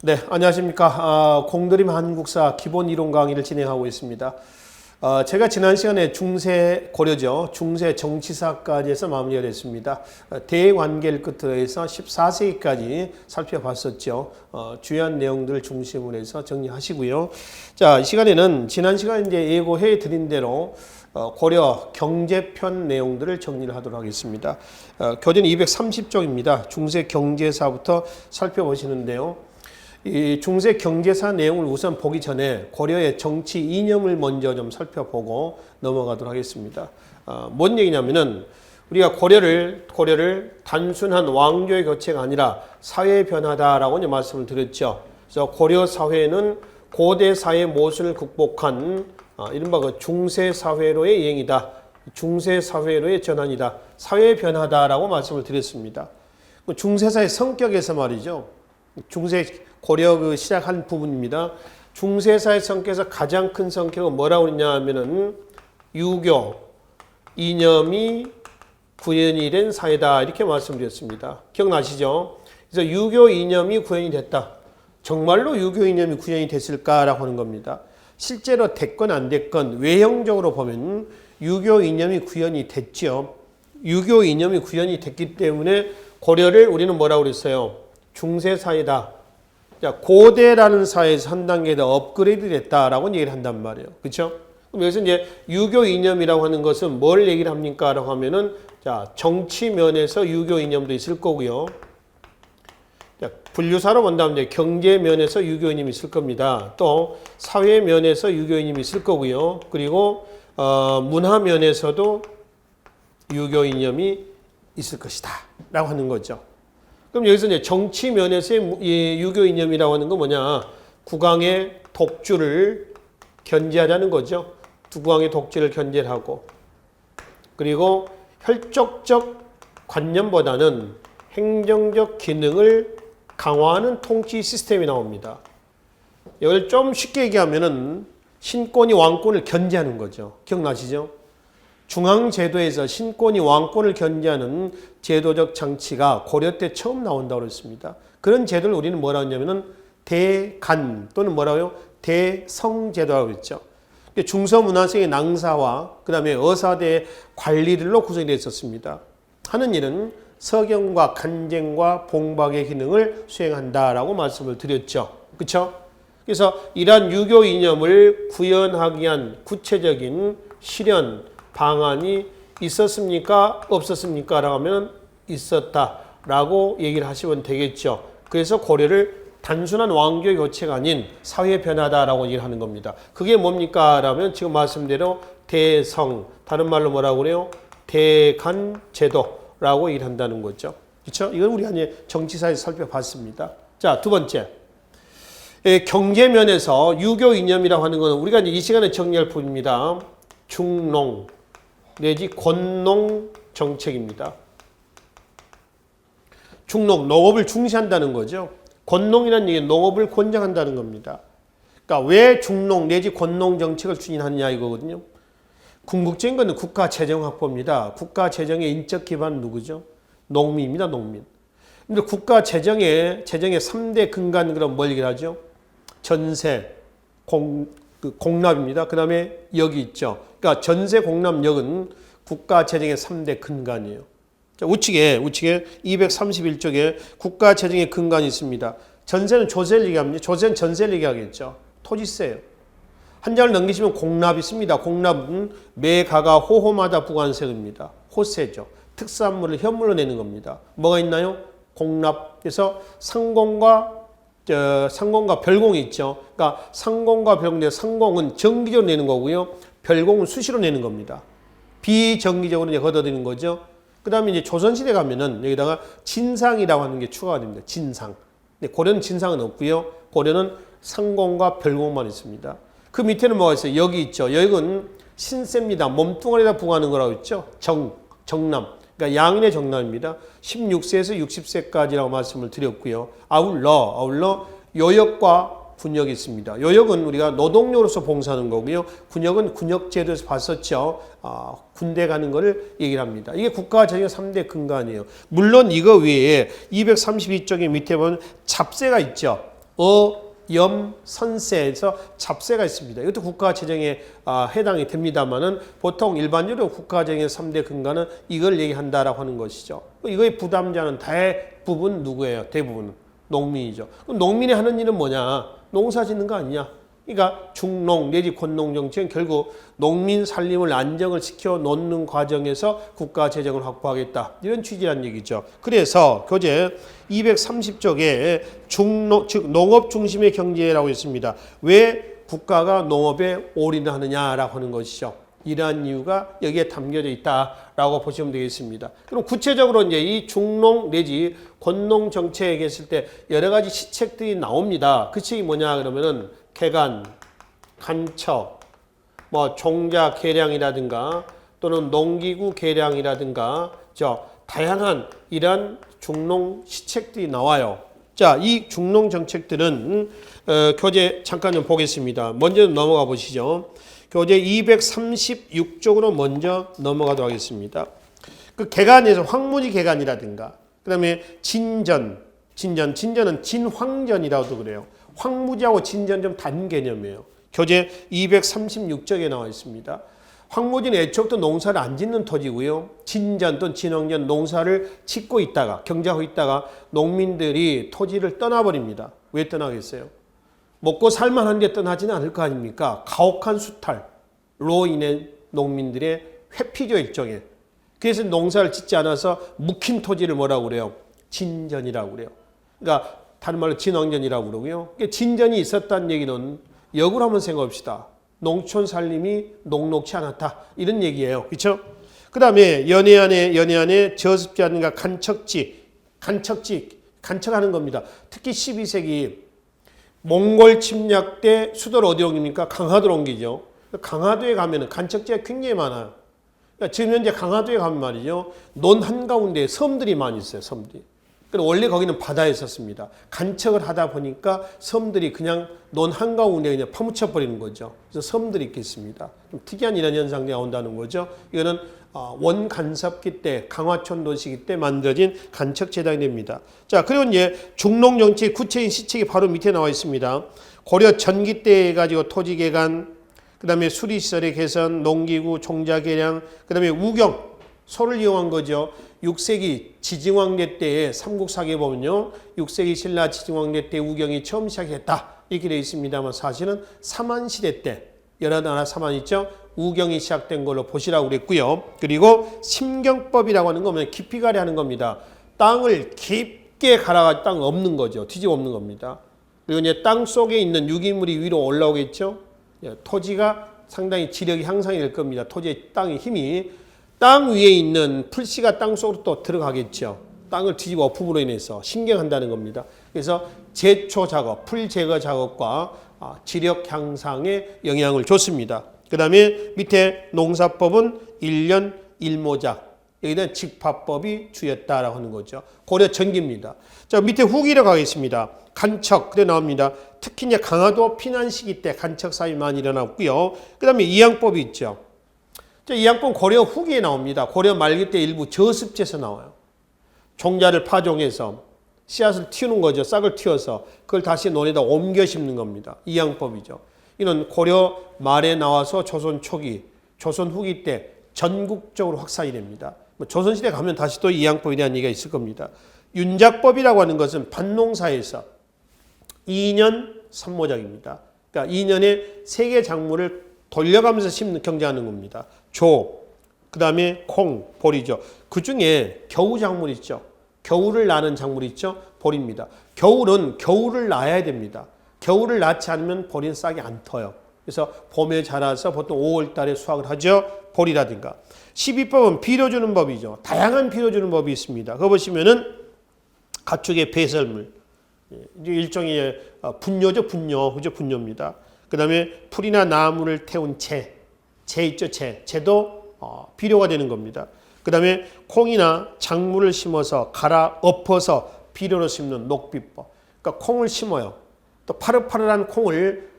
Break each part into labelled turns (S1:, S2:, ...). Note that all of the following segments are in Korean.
S1: 네, 안녕하십니까. 공드림 한국사 기본 이론 강의를 진행하고 있습니다. 제가 지난 시간에 중세 고려죠. 중세 정치사까지 해서 마무리가 됐습니다. 대관계를 끝으로 해서 14세기까지 살펴봤었죠. 주요한 내용들을 중심으로 해서 정리하시고요. 자, 이 시간에는 지난 시간에 이제 예고해 드린 대로 고려 경제편 내용들을 정리를 하도록 하겠습니다. 교재는 230쪽입니다. 중세 경제사부터 살펴보시는데요. 이 중세 경제사 내용을 우선 보기 전에 고려의 정치 이념을 먼저 좀 살펴보고 넘어가도록 하겠습니다. 뭔 얘기냐면은 우리가 고려를 단순한 왕조의 교체가 아니라 사회 변화다라고 이제 말씀을 드렸죠. 그래서 고려 사회는 고대 사회 모순을 극복한 이른바 그 중세 사회로의 이행이다. 중세 사회로의 전환이다. 사회 변화다라고 말씀을 드렸습니다. 중세사의 성격에서 말이죠. 중세 고려 그 시작한 부분입니다. 중세사의 성격에서 가장 큰 성격은 뭐라고 그러냐 하면은 유교 이념이 구현이 된 사회다 이렇게 말씀드렸습니다. 기억나시죠? 그래서 유교 이념이 구현이 됐다. 정말로 유교 이념이 구현이 됐을까라고 하는 겁니다. 실제로 됐건 안 됐건 외형적으로 보면 유교 이념이 구현이 됐죠. 유교 이념이 구현이 됐기 때문에 고려를 우리는 뭐라고 그랬어요? 중세 사회다. 자, 고대라는 사회에서 한 단계 더 업그레이드 됐다라고 얘기를 한단 말이에요. 그렇죠? 그럼 여기서 이제 유교 이념이라고 하는 것은 뭘 얘기를 합니까? 라고 하면은 자, 정치 면에서 유교 이념도 있을 거고요. 자, 분류사로 본다면 이제 경제 면에서 유교 이념이 있을 겁니다. 또 사회 면에서 유교 이념이 있을 거고요. 그리고 문화 면에서도 유교 이념이 있을 것이다. 라고 하는 거죠. 그럼 여기서 이제 정치 면에서의 유교 이념이라고 하는 건 뭐냐? 국왕의 독주를 견제하자는 거죠. 국왕의 독주를 견제하고 그리고 혈족적 관념보다는 행정적 기능을 강화하는 통치 시스템이 나옵니다. 이걸 좀 쉽게 얘기하면은 신권이 왕권을 견제하는 거죠. 기억나시죠? 중앙제도에서 신권이 왕권을 견제하는 제도적 장치가 고려 때 처음 나온다고 그랬습니다. 그런 제도를 우리는 뭐라고 했냐면은 대간 또는 뭐라고요? 대성제도라고 그랬죠. 중서문화세의 낭사와 그 다음에 어사대의 관리들로 구성이 되어 있었습니다. 하는 일은 서경과 간쟁과 봉박의 기능을 수행한다라고 말씀을 드렸죠. 그렇죠? 그래서 이러한 유교 이념을 구현하기 위한 구체적인 실현 방안이 있었습니까? 없었습니까? 라고 하면 있었다라고 얘기를 하시면 되겠죠. 그래서 고려를 단순한 왕조의 교체가 아닌 사회 변화다라고 얘기를 하는 겁니다. 그게 뭡니까? 라면 지금 말씀대로 대성, 다른 말로 뭐라고 그래요? 대간제도라고 얘기를 한다는 거죠. 그렇죠? 이건 우리가 이제 정치사에서 살펴봤습니다. 자, 두 번째. 경제면에서 유교 이념이라고 하는 것은 우리가 이제 이 시간에 정리할 부분입니다. 중농 내지 권농 정책입니다. 중농, 농업을 중시한다는 거죠. 권농이라는 얘기는 농업을 권장한다는 겁니다. 그러니까 왜 중농 내지 권농 정책을 추진하느냐 이거거든요. 궁극적인 것은 국가 재정 확보입니다. 국가 재정의 인적 기반은 누구죠? 농민입니다. 농민. 근데 국가 재정의 3대 근간 그럼 뭘 얘기하죠? 전세, 공납입니다. 그 다음에 역이 있죠. 그러니까 전세, 공납, 역은 국가 재정의 3대 근간이에요. 자, 우측에 231쪽에 국가 재정의 근간이 있습니다. 전세는 조세를 얘기합니다. 조세는 전세를 얘기하겠죠. 토지세예요. 한 장을 넘기시면 공납이 있습니다. 공납은 매 가가 호호마다 부과세입니다. 호세죠. 특산물을 현물로 내는 겁니다. 뭐가 있나요? 공납. 그래서 상공과 별공이 있죠. 그러니까 상공과 별공, 상공은 정기적으로 내는 거고요. 별공은 수시로 내는 겁니다. 비정기적으로 이제 걷어들이는 거죠. 그 다음에 이제 조선시대 가면은 여기다가 진상이라고 하는 게 추가가 됩니다. 진상. 고려는 진상은 없고요. 고려는 상공과 별공만 있습니다. 그 밑에는 뭐가 있어요? 역이 있죠. 역은 신세입니다. 몸뚱아리에다 부과하는 거라고 했죠. 정남. 그러니까 양인의 정남입니다. 16세에서 60세까지라고 말씀을 드렸고요. 아울러 요역과 군역이 있습니다. 요역은 우리가 노동력으로서 봉사하는 거고요. 군역은 군역제도에서 봤었죠. 군대 가는 거를 얘기를 합니다. 이게 국가 재정의 3대 근간이에요. 물론 이거 외에 232쪽의 밑에 보면 잡세가 있죠. 염, 선세에서 잡세가 있습니다. 이것도 국가재정에 해당이 됩니다만은 보통 일반적으로 국가재정의 3대 근간은 이걸 얘기한다라고 하는 것이죠. 이거의 부담자는 대부분 누구예요? 대부분은 농민이죠. 그럼 농민이 하는 일은 뭐냐? 농사 짓는 거 아니냐? 그러니까 중농 내지 권농 정책은 결국 농민 살림을 안정을 시켜 놓는 과정에서 국가 재정을 확보하겠다. 이런 취지란 얘기죠. 그래서 교재 230쪽에 중농, 즉 농업 중심의 경제라고 있습니다. 왜 국가가 농업에 올인하느냐라고 하는 것이죠. 이러한 이유가 여기에 담겨져 있다라고 보시면 되겠습니다. 그럼 구체적으로 이제 이 중농 내지 권농 정책에 있을 때 여러 가지 시책들이 나옵니다. 그 책이 뭐냐 그러면은 개간, 간척, 뭐 종자 개량이라든가 또는 농기구 개량이라든가 다양한 이러한 중농 시책들이 나와요. 자, 이 중농 정책들은 교재 잠깐 좀 보겠습니다. 먼저 넘어가 보시죠. 교재 236쪽으로 먼저 넘어가도록 하겠습니다. 그 개간에서 황무지 개간이라든가 그다음에 진전은 진황전이라고도 그래요. 황무지하고 진전 좀 다른 개념이에요. 교재 236쪽에 나와 있습니다. 황무지는 애초부터 농사를 안 짓는 토지고요. 진전 또는 진황전 농사를 짓고 있다가 경작하고 있다가 농민들이 토지를 떠나버립니다. 왜 떠나겠어요? 먹고 살만한데 떠나지는 않을 거 아닙니까? 가혹한 수탈로 인해 농민들의 회피죠 일종의. 그래서 농사를 짓지 않아서 묵힌 토지를 뭐라고 그래요? 진전이라고 그래요. 그러니까 다른 말로 진황전이라고 그러고요. 진전이 있었다는 얘기는 역으로 한번 생각합시다. 농촌 살림이 녹록치 않았다. 이런 얘기예요. 그렇죠? 그 다음에 연해안에 저습지라든가 간척하는 겁니다. 특히 12세기 몽골 침략 때 수도를 어디 옮깁니까? 강화도로 옮기죠. 강화도에 가면 간척지가 굉장히 많아요. 그러니까 지금 현재 강화도에 가면 말이죠. 논 한가운데 섬들이 많이 있어요. 섬들이. 원래 거기는 바다에 있었습니다. 간척을 하다 보니까 섬들이 그냥 논 한가운데 그냥 파묻혀 버리는 거죠. 그래서 섬들이 있겠습니다. 좀 특이한 이런 현상이 나온다는 거죠. 이거는 원간섭기 때 강화촌 도시기 때 만들어진 간척 재단이 됩니다. 자, 그리고 이제 중농 정책 구체인 시책이 바로 밑에 나와 있습니다. 고려 전기 때 가지고 토지 개간, 그다음에 수리 시설의 개선, 농기구 종자 개량, 그다음에 우경 소를 이용한 거죠. 6세기 지증왕대 때에 삼국사기에 보면요. 6세기 신라 지증왕대 때 우경이 처음 시작했다. 이렇게 되어 있습니다만 사실은 삼한시대 때 여러 나라 삼한 있죠. 우경이 시작된 걸로 보시라고 그랬고요. 그리고 심경법이라고 하는 거면 깊이 가려 하는 겁니다. 땅을 깊게 갈아가 땅 없는 거죠. 뒤집어 엎는 겁니다. 그리고 이제 땅 속에 있는 유기물이 위로 올라오겠죠. 토지가 상당히 지력이 향상이 될 겁니다. 토지의 땅의 힘이 땅 위에 있는 풀씨가 땅 속으로 또 들어가겠죠. 땅을 뒤집어 엎음으로 인해서 신경한다는 겁니다. 그래서 제초 작업, 풀 제거 작업과 지력 향상에 영향을 줬습니다. 그 다음에 밑에 농사법은 1년 1모작. 여기는 직파법이 주였다라고 하는 거죠. 고려 전기입니다. 자, 밑에 후기로 가겠습니다. 간척, 그래 나옵니다. 특히 이제 강화도 피난 시기 때 간척 사업이 많이 일어났고요. 그 다음에 이양법이 있죠. 이 양법 고려 후기에 나옵니다. 고려 말기 때 일부 저습지에서 나와요. 종자를 파종해서 씨앗을 틔우는 거죠. 싹을 틔워서 그걸 다시 논에다 옮겨 심는 겁니다. 이 양법이죠. 이는 고려 말에 나와서 조선 초기, 조선 후기 때 전국적으로 확산이 됩니다. 조선시대 가면 다시 또 이 양법에 대한 얘기가 있을 겁니다. 윤작법이라고 하는 것은 밭농사에서 2년 3모작입니다. 그러니까 2년에 3개 작물을 돌려가면서 심는 경제하는 겁니다. 그 다음에 콩, 보리죠. 그 중에 겨우 작물 있죠. 겨울을 나는 작물 있죠. 보리입니다. 겨울은 겨울을 나야 됩니다. 겨울을 낳지 않으면 보리는 싹이 안 터요. 그래서 봄에 자라서 보통 5월 달에 수확을 하죠. 보리라든가. 12법은 비료 주는 법이죠. 다양한 비료 주는 법이 있습니다. 그거 보시면은 가축의 배설물. 일종의 분뇨죠. 그죠? 분뇨입니다. 그 다음에 풀이나 나무를 태운 재 있죠. 재도 비료가 되는 겁니다. 그 다음에 콩이나 작물을 심어서 갈아 엎어서 비료로 심는 녹비법. 그러니까 콩을 심어요. 또 파릇파릇한 콩을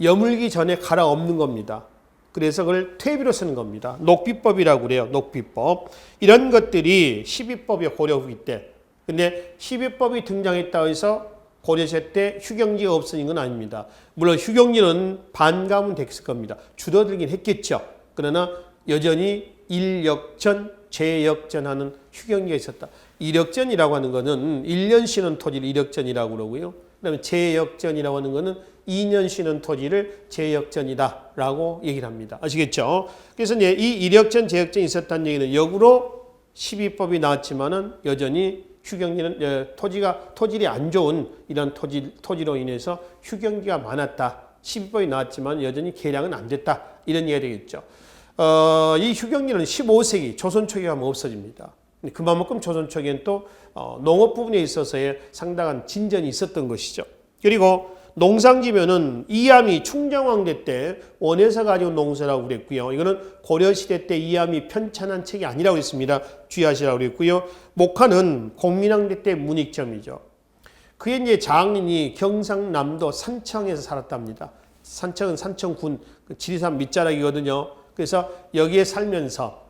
S1: 여물기 전에 갈아 엎는 겁니다. 그래서 그걸 퇴비로 쓰는 겁니다. 녹비법이라고 그래요. 녹비법. 이런 것들이 12법이 고려 후기 때. 근데 12법이 등장했다고 해서 고려시대 때 휴경지가 없어진 건 아닙니다. 물론 휴경지는 반감은 됐을 겁니다. 줄어들긴 했겠죠. 그러나 여전히 일역전, 재역전하는 휴경지가 있었다. 일역전이라고 하는 것은 1년 쉬는 토지를 일역전이라고 그러고요. 그다음에 재역전이라고 하는 것은 2년 쉬는 토지를 재역전이다라고 얘기를 합니다. 아시겠죠? 그래서 이제 이 일역전, 재역전이 있었다는 얘기는 역으로 12법이 나왔지만은 여전히 휴경지는 토질이 안 좋은 이런 토지로 인해서 휴경지가 많았다. 12법이 나왔지만 여전히 개량은 안 됐다. 이런 이해가 되겠죠. 이 휴경지는 15세기 조선 초기에 하면 없어집니다. 그만큼 조선 초기엔 또 농업 부분에 있어서의 상당한 진전이 있었던 것이죠. 그리고 농상지면은 이암이 충정왕대 때 원에서 가져온 농사라고 그랬고요. 이거는 고려시대 때 이암이 편찬한 책이 아니라고 했습니다. 주의하시라고 그랬고요. 목화는 공민왕대 때 문익점이죠. 그의 이제 장인이 경상남도 산청에서 살았답니다. 산청은 산청군 지리산 밑자락이거든요. 그래서 여기에 살면서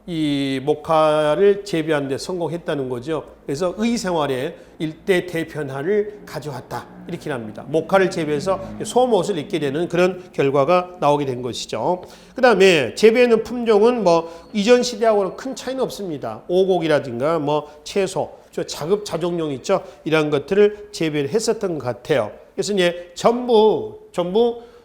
S1: 이 목화를 재배하는 데 성공했다는 거죠. 그래서 의생활에 일대 대변화를 가져왔다. 이렇게 합니다. 목화를 재배해서 소옷을 입게 되는 그런 결과가 나오게 된 것이죠. 그 다음에 재배하는 품종은 뭐 이전 시대하고는 큰 차이는 없습니다. 오곡이라든가 뭐 채소, 자급 자족용 있죠. 이런 것들을 재배를 했었던 것 같아요. 그래서 이제 전부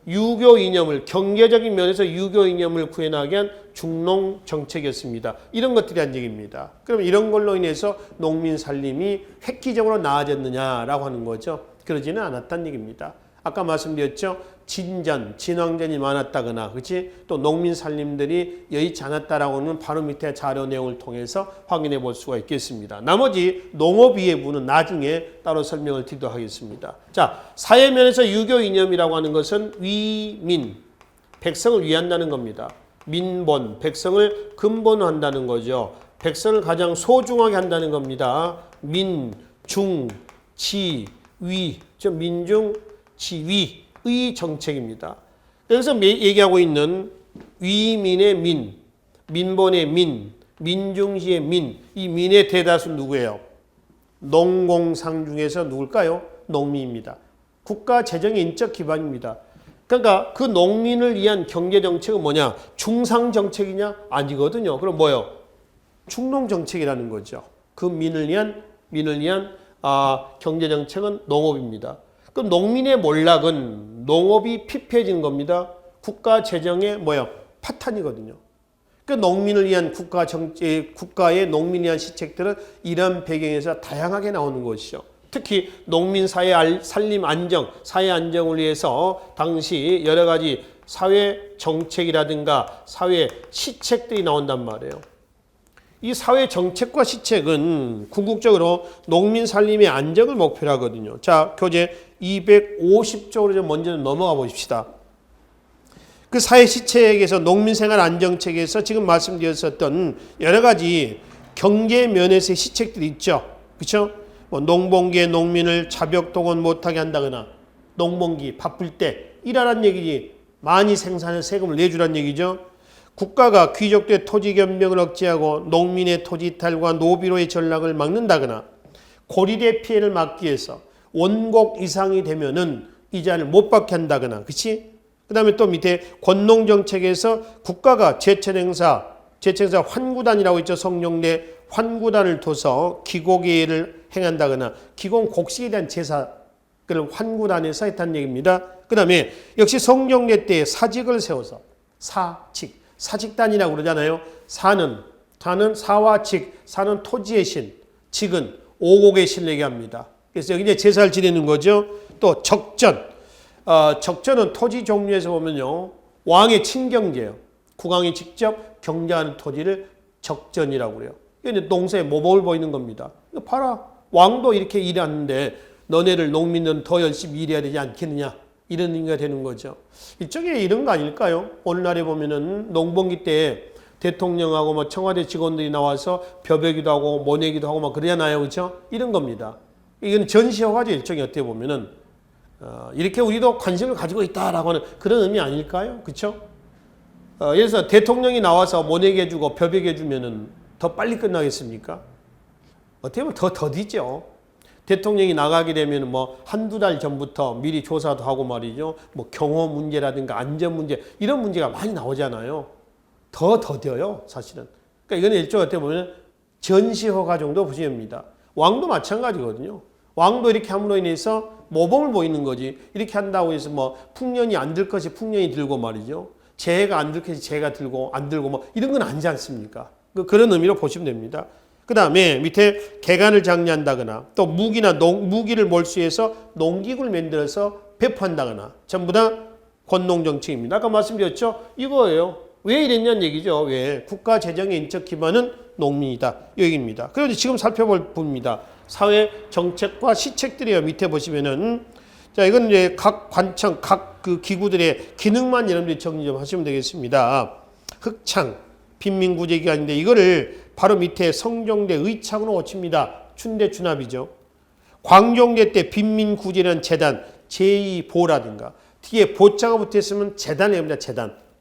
S1: 유교 이념을 경제적인 면에서 유교 이념을 구현하게 한 중농 정책이었습니다. 이런 것들이 한 얘기입니다. 그럼 이런 걸로 인해서 농민 살림이 획기적으로 나아졌느냐라고 하는 거죠. 그러지는 않았다는 얘기입니다. 아까 말씀드렸죠. 진왕전이 많았다거나, 그렇지? 또 농민 살림들이 여의치 않았다라고는 바로 밑에 자료 내용을 통해서 확인해 볼 수가 있겠습니다. 나머지 농업위의 부분은 나중에 따로 설명을 드리도록 하겠습니다. 자, 사회면에서 유교 이념이라고 하는 것은 위민, 백성을 위한다는 겁니다. 민본, 백성을 근본화한다는 거죠. 백성을 가장 소중하게 한다는 겁니다. 민, 중, 지, 위, 민중, 지위, 의 정책입니다. 그래서 얘기하고 있는 위민의 민, 민본의 민, 민중시의 민, 이 민의 대다수 누구예요? 농공상 중에서 누굴까요? 농민입니다. 국가 재정의 인적 기반입니다. 그러니까 그 농민을 위한 경제 정책은 뭐냐? 중상 정책이냐? 아니거든요. 그럼 뭐예요? 중농 정책이라는 거죠. 그 민을 위한 경제 정책은 농업입니다. 그럼 농민의 몰락은 농업이 피폐해진 겁니다. 국가 재정의 파탄이거든요. 그 농민을 위한 국가의 농민을 위한 시책들은 이런 배경에서 다양하게 나오는 것이죠. 특히 농민 사회 살림 안정, 사회 안정을 위해서 당시 여러 가지 사회 정책이라든가 사회 시책들이 나온단 말이에요. 이 사회 정책과 시책은 궁극적으로 농민 살림의 안정을 목표로 하거든요. 자, 교재 250쪽으로 좀 먼저 넘어가 보십시다. 그 사회 시책에서 농민 생활 안정책에서 지금 말씀드렸었던 여러 가지 경제 면에서의 시책들이 있죠. 그렇죠? 뭐 농번기에 농민을 자벽 동원 못하게 한다거나 농번기 바쁠 때 일하라는 얘기지 많이 생산해서 세금을 내주라는 얘기죠. 국가가 귀족들의 토지 겸병을 억제하고 농민의 토지 이탈과 노비로의 전락을 막는다거나 고리대 피해를 막기 위해서 원곡 이상이 되면은 이자를 못 받게 한다거나, 그렇지? 그다음에 또 밑에 권농정책에서 국가가 제천행사 환구단이라고 있죠. 성룡대 환구단을 둬서 기곡예를 행한다거나 기공 곡식에 대한 제사 그걸 환구단에서 했다는 얘기입니다. 그다음에 역시 성룡대 때 사직을 세워서 사직단이라고 그러잖아요. 사는 사와 직, 사는 토지의 신, 직은 오곡의 신을 얘기합니다. 그래서 여기 이제 제사를 지내는 거죠. 또 적전. 적전은 토지 종류에서 보면요. 왕의 친경제예요. 국왕이 직접 경제하는 토지를 적전이라고 그래요. 이게 농사에 모범을 보이는 겁니다. 이거 봐라. 왕도 이렇게 일하는데 너네를 농민들은 더 열심히 일해야 되지 않겠느냐. 이런 의미가 되는 거죠. 일종의 이런 거 아닐까요? 오늘날에 보면은 농번기 때 대통령하고 뭐 청와대 직원들이 나와서 벼베기도 하고 모내기도 하고 막 그러잖아요. 그렇죠? 이런 겁니다. 이건 전시효과죠. 일종의 어떻게 보면은 이렇게 우리도 관심을 가지고 있다라고 하는 그런 의미 아닐까요? 그렇죠? 예를 들어서 대통령이 나와서 모내게 해주고 벼베게 해주면은 더 빨리 끝나겠습니까? 어떻게 보면 더 더디죠. 대통령이 나가게 되면 뭐 한두 달 전부터 미리 조사도 하고 말이죠. 뭐 경호 문제라든가 안전 문제 이런 문제가 많이 나오잖아요. 더 더뎌요, 사실은. 그러니까 이거는 일종의 어떻게 보면 전시허가 정도 보시면 됩니다. 왕도 마찬가지거든요. 왕도 이렇게 함으로 인해서 모범을 보이는 거지. 이렇게 한다고 해서 뭐 풍년이 안 들 것이 풍년이 들고 말이죠. 재해가 안 들 것이 재해가 들고 안 들고 뭐 이런 건 아니지 않습니까? 그런 의미로 보시면 됩니다. 그 다음에 밑에 개간을 장려한다거나 또 무기를 몰수해서 농기구를 만들어서 배포한다거나 전부 다 권농정책입니다. 아까 말씀드렸죠? 이거예요. 왜 이랬냐는 얘기죠. 왜? 국가 재정의 인적 기반은 농민이다. 이 얘기입니다. 그런데 지금 살펴볼 부분입니다. 사회 정책과 시책들이요. 밑에 보시면은 자, 이건 이제 각 관청, 각 그 기구들의 기능만 여러분들이 정리 좀 하시면 되겠습니다. 흑창, 빈민구제기관인데 이거를 바로 밑에 성종대 의창으로 고칩니다. 춘대 준합이죠. 광종대 때 빈민구제라는 재단, 제2보라든가 뒤에 보자가 붙어있으면 재단입니다.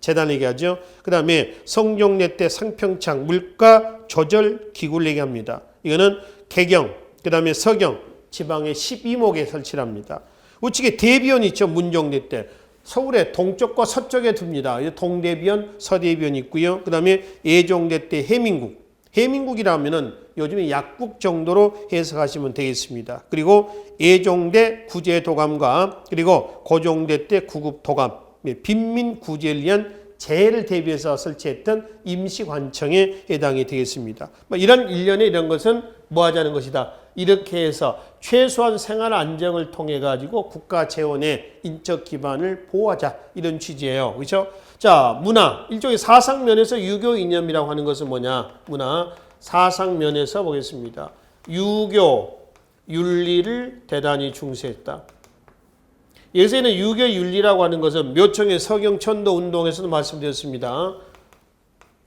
S1: 재단 얘기하죠. 그 다음에 성종대 때 상평창 물가 조절 기구를 얘기합니다. 이거는 개경, 그 다음에 서경, 지방의 12목에 설치를 합니다. 우측에 대비원이 있죠. 문종대 때. 서울의 동쪽과 서쪽에 둡니다. 동대비원, 서대비원이 있고요. 그 다음에 예종대 때 해민국. 해민국이라면은 요즘에 약국 정도로 해석하시면 되겠습니다. 그리고 예종대 구제도감과 그리고 고종대 때 구급도감, 빈민구제를 위한 재해를 대비해서 설치했던 임시관청에 해당이 되겠습니다. 이런 일련의 이런 것은 뭐 하자는 것이다. 이렇게 해서 최소한 생활 안정을 통해 가지고 국가 재원의 인적 기반을 보호하자 이런 취지예요. 그렇죠? 자, 문화 일종의 사상면에서 유교 이념이라고 하는 것은 뭐냐? 문화 사상면에서 보겠습니다. 유교 윤리를 대단히 중시했다. 예전에는 유교 윤리라고 하는 것은 묘청의 서경천도 운동에서도 말씀드렸습니다.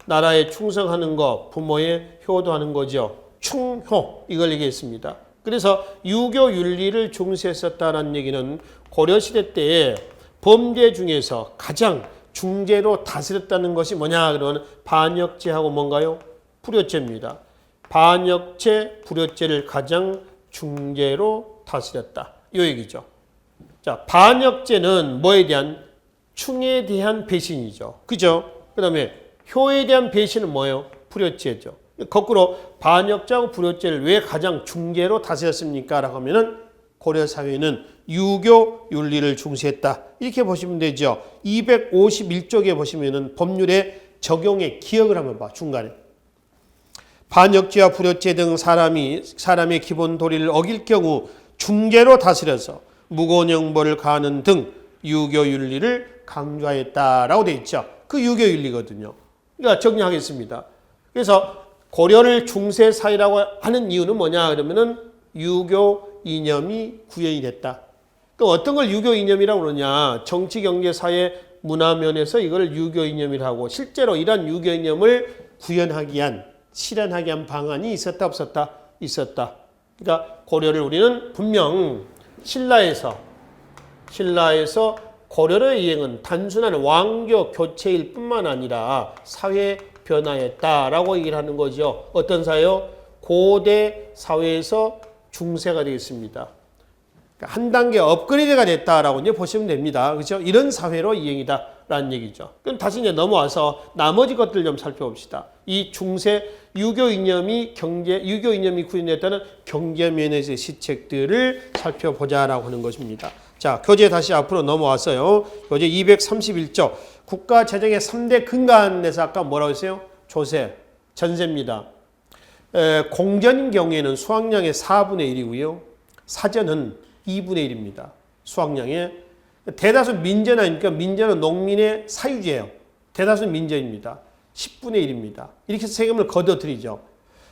S1: 나라에 충성하는 것, 부모에 효도하는 거죠. 충효 이걸 얘기했습니다. 그래서 유교 윤리를 중시했었다는 얘기는 고려시대 때에 범죄 중에서 가장 중죄로 다스렸다는 것이 뭐냐 그러면 반역죄하고 뭔가요? 불효죄입니다. 반역죄, 불효죄를 가장 중죄로 다스렸다. 이 얘기죠. 자, 반역죄는 뭐에 대한 충에 대한 배신이죠. 그죠? 그 다음에 효에 대한 배신은 뭐예요? 불효죄죠. 거꾸로 반역죄하고 불효죄를 왜 가장 중죄로 다스렸습니까? 라고 하면은 고려사회는 유교 윤리를 중시했다. 이렇게 보시면 되죠. 251쪽에 보시면은 법률의 적용의 기억을 한번 봐. 중간에. 반역죄와 불효죄 등 사람의 기본 도리를 어길 경우 중죄로 다스려서 무고한 형벌을 가하는 등 유교 윤리를 강조하였다라고 되어 있죠. 그 유교 윤리거든요. 그러니까 정리하겠습니다. 그래서 고려를 중세 사회라고 하는 이유는 뭐냐 그러면은 유교 이념이 구현이 됐다. 또 어떤 걸 유교 이념이라고 그러냐? 정치, 경제, 사회, 문화 면에서 이걸 유교 이념이라고 실제로 이런 유교 이념을 구현하기 위한 실현하기 위한 방안이 있었다 없었다? 있었다. 그러니까 고려를 우리는 분명 신라에서 고려의 이행은 단순한 왕조 교체일 뿐만 아니라 사회 변화했다라고 얘기를 하는 거죠. 어떤 사회요? 고대 사회에서 중세가 되겠습니다. 한 단계 업그레이드가 됐다라고 이제 보시면 됩니다. 그렇죠? 이런 사회로 이행이다라는 얘기죠. 그럼 다시 이제 넘어와서 나머지 것들 좀 살펴봅시다. 이 중세 유교 이념이 구현됐다는 경제 면에서의 시책들을 살펴보자라고 하는 것입니다. 자, 교재 다시 앞으로 넘어왔어요. 교재 231쪽. 국가 재정의 3대 근간에서 아까 뭐라고 했어요? 조세, 전세입니다. 공전인 경우에는 수확량의 4분의 1이고요. 사전은 2분의 1입니다. 수확량의. 대다수 민전하니까 민전은 농민의 사유지예요. 대다수는 민전입니다. 10분의 1입니다. 이렇게 해서 세금을 걷어들이죠.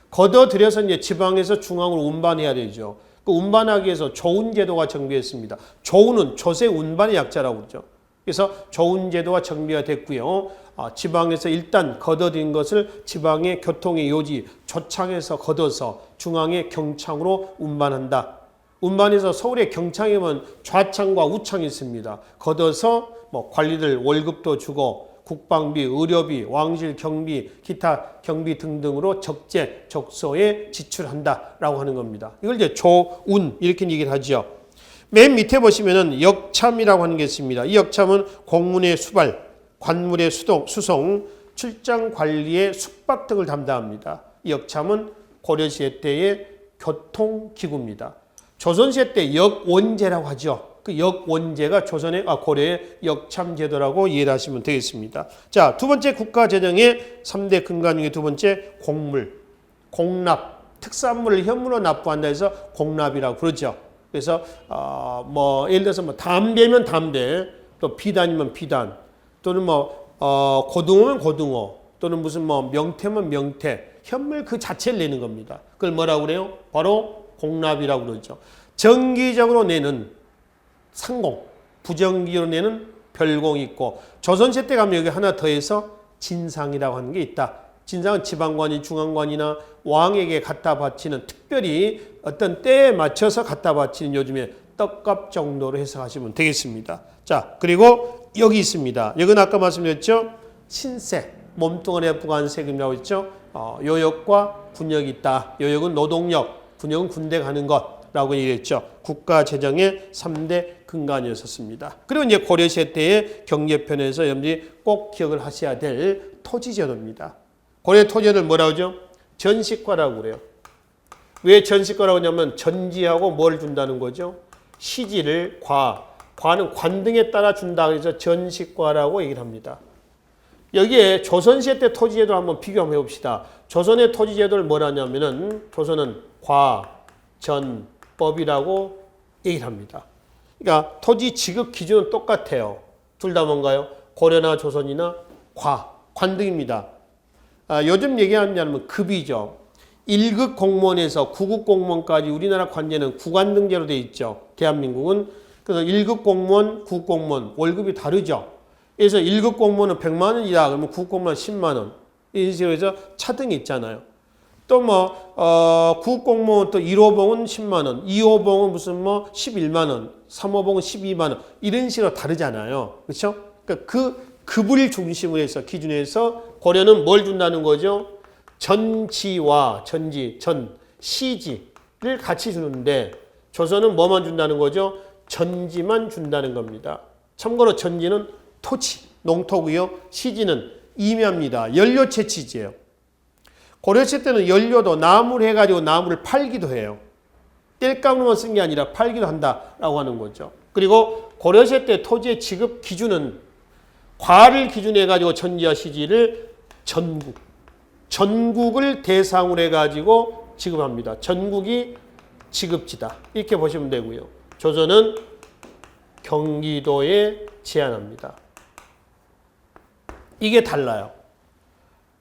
S1: 걷어들여서 이제 지방에서 중앙으로 운반해야 되죠. 그 운반하기 위해서 조운제도가 정비했습니다. 조운은 조세 운반의 약자라고 그러죠. 그래서 조운제도가 정비가 됐고요. 지방에서 일단 걷어들인 것을 지방의 교통의 요지, 조창에서 걷어서 중앙의 경창으로 운반한다. 운반해서 서울의 경창에 보면 좌창과 우창이 있습니다. 걷어서 뭐 관리들 월급도 주고 국방비, 의료비, 왕실 경비, 기타 경비 등등으로 적재, 적소에 지출한다라고 하는 겁니다. 이걸 이제 조운 이렇게 얘기를 하죠. 맨 밑에 보시면은 역참이라고 하는 게 있습니다. 이 역참은 공문의 수발, 관물의 수송, 출장 관리의 숙박 등을 담당합니다. 이 역참은 고려시대 때의 교통기구입니다. 조선시대 때 역원제라고 하죠. 그 역원제가 고려의 역참제도라고 이해를 하시면 되겠습니다. 자, 두 번째 국가재정의 3대 근간 중에 두 번째 공물, 공납, 특산물을 현물로 납부한다 해서 공납이라고 부르죠. 그래서 예를 들어서 담배면 담배, 또 비단이면 비단, 또는 고등어면 고등어, 또는 무슨 명태면 명태, 현물 그 자체를 내는 겁니다. 그걸 뭐라고 그래요? 바로 공납이라고 그러죠. 정기적으로 내는 상공, 부정기로 내는 별공이 있고, 조선시대 때 가면 여기 하나 더해서 진상이라고 하는 게 있다. 진상은 지방관이 중앙관이나 왕에게 갖다 바치는, 특별히 어떤 때에 맞춰서 갖다 바치는 요즘에 떡값 정도로 해석하시면 되겠습니다. 자, 그리고 여기 있습니다. 여기는 아까 말씀드렸죠. 신세, 몸뚱아리에 부과한 세금이라고 했죠. 요역과 군역이 있다. 요역은 노동력, 군역은 군대 가는 것라고 얘기했죠. 국가재정의 3대 근간이었습니다. 그리고 이제 고려시대 때의 경제편에서 여러분들이 꼭 기억을 하셔야 될 토지제도입니다. 고려 토지제도를 뭐라고 하죠? 전시과라고 그래요. 왜 전시과라고 하냐면 전지하고 뭘 준다는 거죠? 시지를 과는 관등에 따라 준다. 그래서 전시과라고 얘기를 합니다. 여기에 조선시대 때 토지제도 한번 비교 한번 해봅시다. 조선의 토지제도를 뭐라 하냐면은 조선은 과전법이라고 얘기를 합니다. 그러니까 토지 지급 기준은 똑같아요. 둘 다 뭔가요? 고려나 조선이나 관등입니다. 요즘 얘기하냐면 급이죠. 1급 공무원에서 9급 공무원까지 우리나라 관제는 구관등제로 되어 있죠. 대한민국은. 그래서 1급 공무원, 9급 공무원 월급이 다르죠. 그래서 1급 공무원은 100만 원이다. 그러면 9급 공무원은 10만 원. 이런 식으로 해서 차등이 있잖아요. 또 9급 공무원 또 1호봉은 10만 원, 2호봉은 무슨 11만 원, 3호봉은 12만 원. 이런 식으로 다르잖아요. 그렇죠? 그러니까 그 급을 중심으로 해서 기준에서 고려는 뭘 준다는 거죠? 전지와 시지를 같이 주는데 조선은 뭐만 준다는 거죠? 전지만 준다는 겁니다. 참고로 전지는 토지, 농토고요. 시지는 임야입니다. 연료 채취지예요. 고려시대 때는 연료도 나무를 해가지고 나무를 팔기도 해요. 땔감으로만 쓴 게 아니라 팔기도 한다라고 하는 거죠. 그리고 고려시대 때 토지의 지급 기준은 과를 기준으로 해가지고 전지와 시지를 전국을 대상으로 해가지고 지급합니다. 전국이 지급지다. 이렇게 보시면 되고요. 조선은 경기도에 제한합니다. 이게 달라요.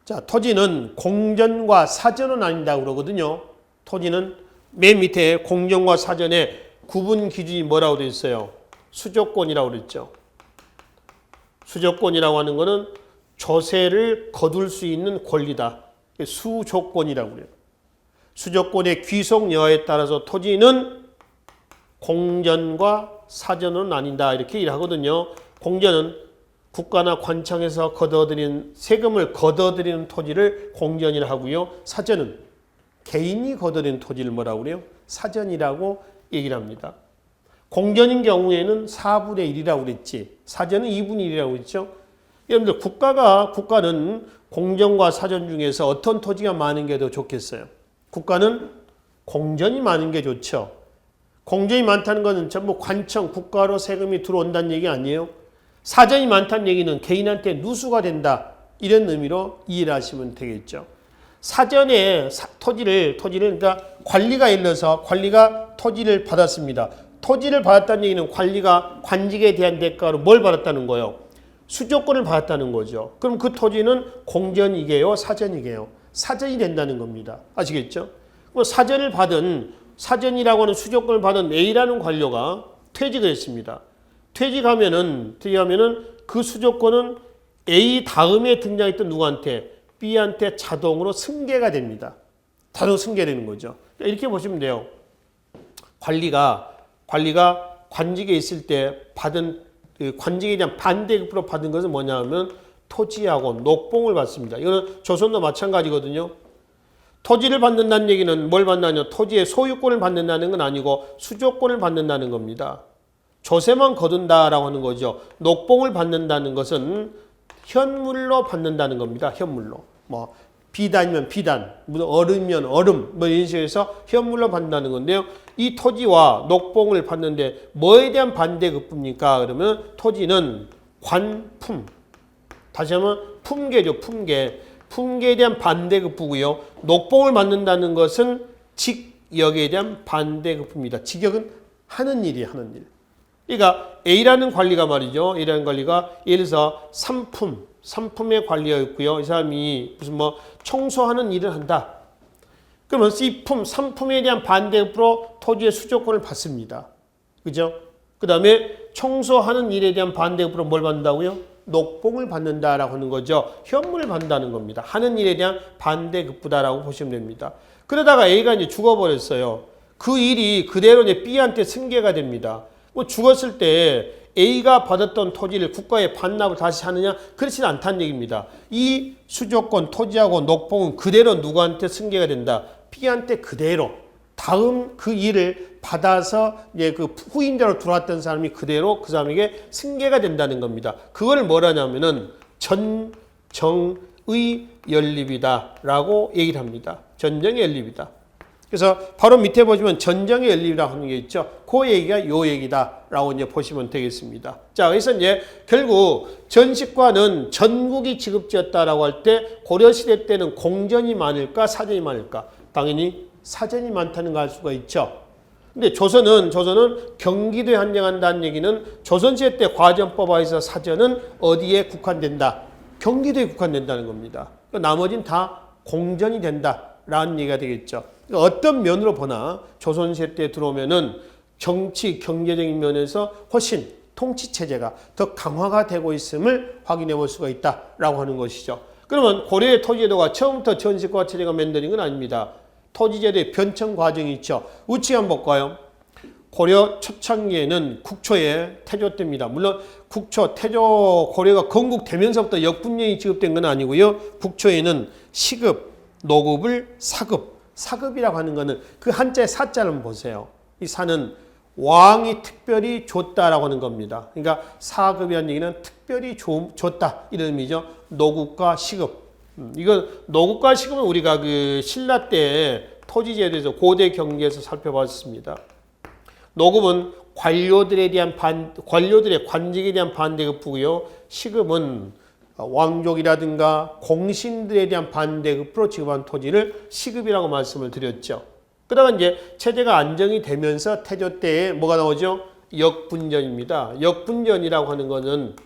S1: 자, 토지는 공전과 사전은 아닌다고 그러거든요. 토지는 맨 밑에 공전과 사전에 구분 기준이 뭐라고 되어 있어요? 수조권이라고 그랬죠. 수조권이라고 하는 것은 조세를 거둘 수 있는 권리다. 수조권이라고 그래요. 수조권의 귀속 여하에 따라서 토지는 공전과 사전은 아니다. 이렇게 일하거든요. 공전은 국가나 관청에서 걷어들인 세금을 걷어들이는 토지를 공전이라 하고요. 사전은 개인이 걷어들인 토지를 뭐라고 그래요? 사전이라고 얘기를 합니다. 공전인 경우에는 4분의 1이라고 그랬지. 사전은 2분의 1이라고 그랬죠. 여러분들 국가는 공전과 사전 중에서 어떤 토지가 많은 게 더 좋겠어요? 국가는 공전이 많은 게 좋죠. 공전이 많다는 것은 전부 관청, 국가로 세금이 들어온다는 얘기 아니에요? 사전이 많다는 얘기는 개인한테 누수가 된다. 이런 의미로 이해를 하시면 되겠죠. 사전에 토지를 그러니까 관리가 일러서 관리가 토지를 받았습니다. 토지를 받았다는 얘기는 관리가 관직에 대한 대가로 뭘 받았다는 거예요? 수조권을 받았다는 거죠. 그럼 그 토지는 공전이게요? 사전이게요? 사전이 된다는 겁니다. 아시겠죠? 사전이라고 하는 수조권을 받은 A라는 관료가 퇴직을 했습니다. 퇴직하면은 그 수조권은 A 다음에 등장했던 누구한테? B한테 자동으로 승계가 됩니다. 자동 승계되는 거죠. 이렇게 보시면 돼요. 관리가 관직에 있을 때 받은 관직에 대한 반대급으로 받은 것은 뭐냐 하면 토지하고 녹봉을 받습니다. 이거는 조선도 마찬가지거든요. 토지를 받는다는 얘기는 뭘 받느냐? 토지의 소유권을 받는다는 건 아니고 수조권을 받는다는 겁니다. 조세만 거둔다라고 하는 거죠. 녹봉을 받는다는 것은 현물로 받는다는 겁니다. 현물로. 뭐 비단이면 비단, 얼음이면 얼음, 뭐 이런 식으로 해서 현물로 받는다는 건데요. 이 토지와 녹봉을 받는데 뭐에 대한 반대급부입니까? 그러면 토지는 관품, 다시 한번 품계죠. 품계. 품계에 대한 반대급부고요. 녹봉을 받는다는 것은 직역에 대한 반대급부입니다. 직역은 하는 일이에요. 하는 일. 그러니까 A라는 관리가 말이죠. A라는 관리가 예를 들어서 산품의 관리가 있고요. 이 사람이 무슨 뭐 청소하는 일을 한다. 그러면 이 산품에 대한 반대급부로 토지의 수조권을 받습니다. 그죠? 그 다음에 청소하는 일에 대한 반대급부로 뭘 받는다고요? 녹봉을 받는다라고 하는 거죠. 현물을 받는다는 겁니다. 하는 일에 대한 반대급부다라고 보시면 됩니다. 그러다가 A가 이제 죽어버렸어요. 그 일이 그대로 이제 B한테 승계가 됩니다. 뭐 죽었을 때 A가 받았던 토지를 국가에 반납을 다시 하느냐? 그렇지는 않다는 얘기입니다. 이 수조권, 토지하고 녹봉은 그대로 누구한테 승계가 된다? B한테 그대로. 다음 그 일을 받아서 이제 그 후임자로 들어왔던 사람이 그대로 그 사람에게 승계가 된다는 겁니다. 그걸 뭐라냐면은 전정의 연립이다라고 얘기를 합니다. 전정의 연립이다. 그래서 바로 밑에 보시면 전정의 연립이라고 하는 게 있죠. 그 얘기가 요 얘기다라고 이제 보시면 되겠습니다. 자, 그래서 이제 결국 전식과는 전국이 지급지었다라고 할 때 고려시대 때는 공전이 많을까 사전이 많을까? 당연히 사전이 많다는 걸 알 수가 있죠. 근데 조선은 경기도에 한정한다는 얘기는 조선시대 때 과전법화에서 사전은 어디에 국한된다? 경기도에 국한된다는 겁니다. 나머지는 다 공전이 된다라는 얘기가 되겠죠. 어떤 면으로 보나 조선시대 때 들어오면은 정치, 경제적인 면에서 훨씬 통치체제가 더 강화가 되고 있음을 확인해 볼 수가 있다라고 하는 것이죠. 그러면 고려의 토지제도가 처음부터 전식과 체제가 만들어진 건 아닙니다. 토지제도의 변천 과정이 있죠. 우측 한번 볼까요? 고려 초창기에는 국초에 태조 때입니다. 물론 국초, 태조, 고려가 건국되면서부터 역분령이 지급된 건 아니고요. 국초에는 시급, 노급을 사급, 사급이라고 하는 것은 그 한자의 사자를 한번 보세요. 이 사는 왕이 특별히 줬다라고 하는 겁니다. 그러니까 사급이라는 얘기는 특별히 줬다 이런 의미죠. 노급과 시급. 이건 노급과 시급은 우리가 그 신라 때 토지제도에서 고대 경제에서 살펴봤습니다. 노급은 관료들에 대한 관료들의 관직에 대한 반대급부고요. 시급은 왕족이라든가 공신들에 대한 반대급부로 지급한 토지를 시급이라고 말씀을 드렸죠. 그러다가 이제 체제가 안정이 되면서 태조 때에 뭐가 나오죠? 역분전입니다. 역분전이라고 하는 것은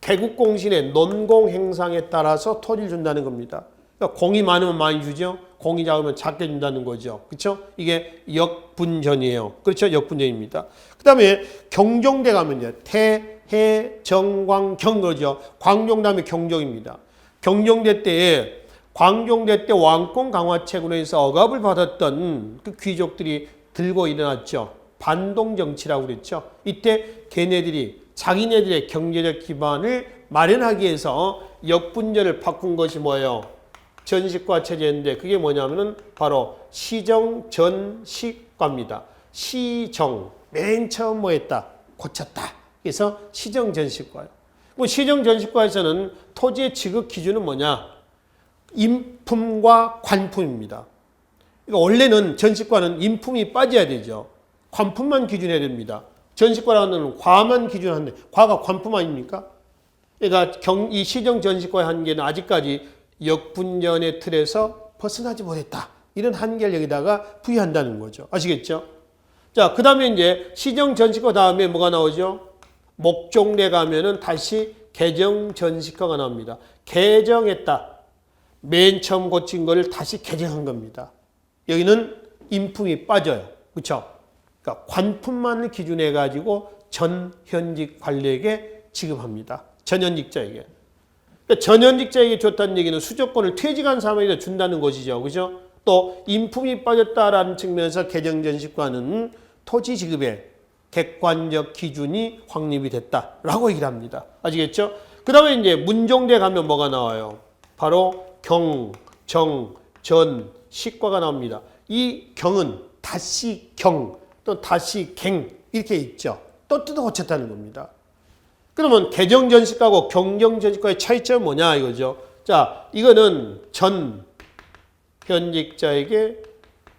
S1: 개국공신의 논공행상에 따라서 토지를 준다는 겁니다. 그러니까 공이 많으면 많이 주죠. 공이 작으면 작게 준다는 거죠. 그렇죠? 이게 역분전이에요. 그렇죠? 역분전입니다. 그 다음에 경종대 가면 이제 태, 정, 광, 경 그러죠. 광종 다음에 경종입니다. 경종대 때에 광종대 때 왕권 강화책으로 해서 억압을 받았던 그 귀족들이 들고 일어났죠. 반동정치라고 그랬죠. 이때 걔네들이 자기네들의 경제적 기반을 마련하기 위해서 역분전을 바꾼 것이 뭐예요? 전식과 체제인데 그게 뭐냐면은 바로 시정전식과입니다. 시정, 맨 처음 뭐 했다? 고쳤다. 그래서 시정전식과예요. 뭐 시정전식과에서는 토지의 지급 기준은 뭐냐? 인품과 관품입니다. 그러니까 원래는 전식과는 인품이 빠져야 되죠. 관품만 기준해야 됩니다. 전식과라는 과만 기준하는데 과가 관품 아닙니까? 그러니까 이 시정전식과의 한계는 아직까지 역분전의 틀에서 벗어나지 못했다. 이런 한계를 여기다가 부여한다는 거죠. 아시겠죠? 자, 그 다음에 이제 시정전식과 다음에 뭐가 나오죠? 목종대 가면은 다시 개정전식과가 나옵니다. 개정했다. 맨 처음 고친 거를 다시 개정한 겁니다. 여기는 인품이 빠져요. 그렇죠? 그러니까 관품만을 기준해 가지고 전현직 관리에게 지급합니다. 전현직자에게. 그러니까 전현직자에게 줬다는 얘기는 수조권을 퇴직한 사람에게 준다는 것이죠. 그죠? 또 인품이 빠졌다라는 측면에서 개정전식과는 토지 지급에 객관적 기준이 확립이 됐다라고 얘기를 합니다. 아시겠죠? 그 다음에 이제 문종대 가면 뭐가 나와요? 바로 경, 정, 전, 식과가 나옵니다. 이 경은 다시 경, 또 다시 갱 이렇게 있죠. 또 뜯어 고쳤다는 겁니다. 그러면 개정전식과하고 경정전식과의 차이점은 뭐냐 이거죠. 자, 이거는 전 현직자에게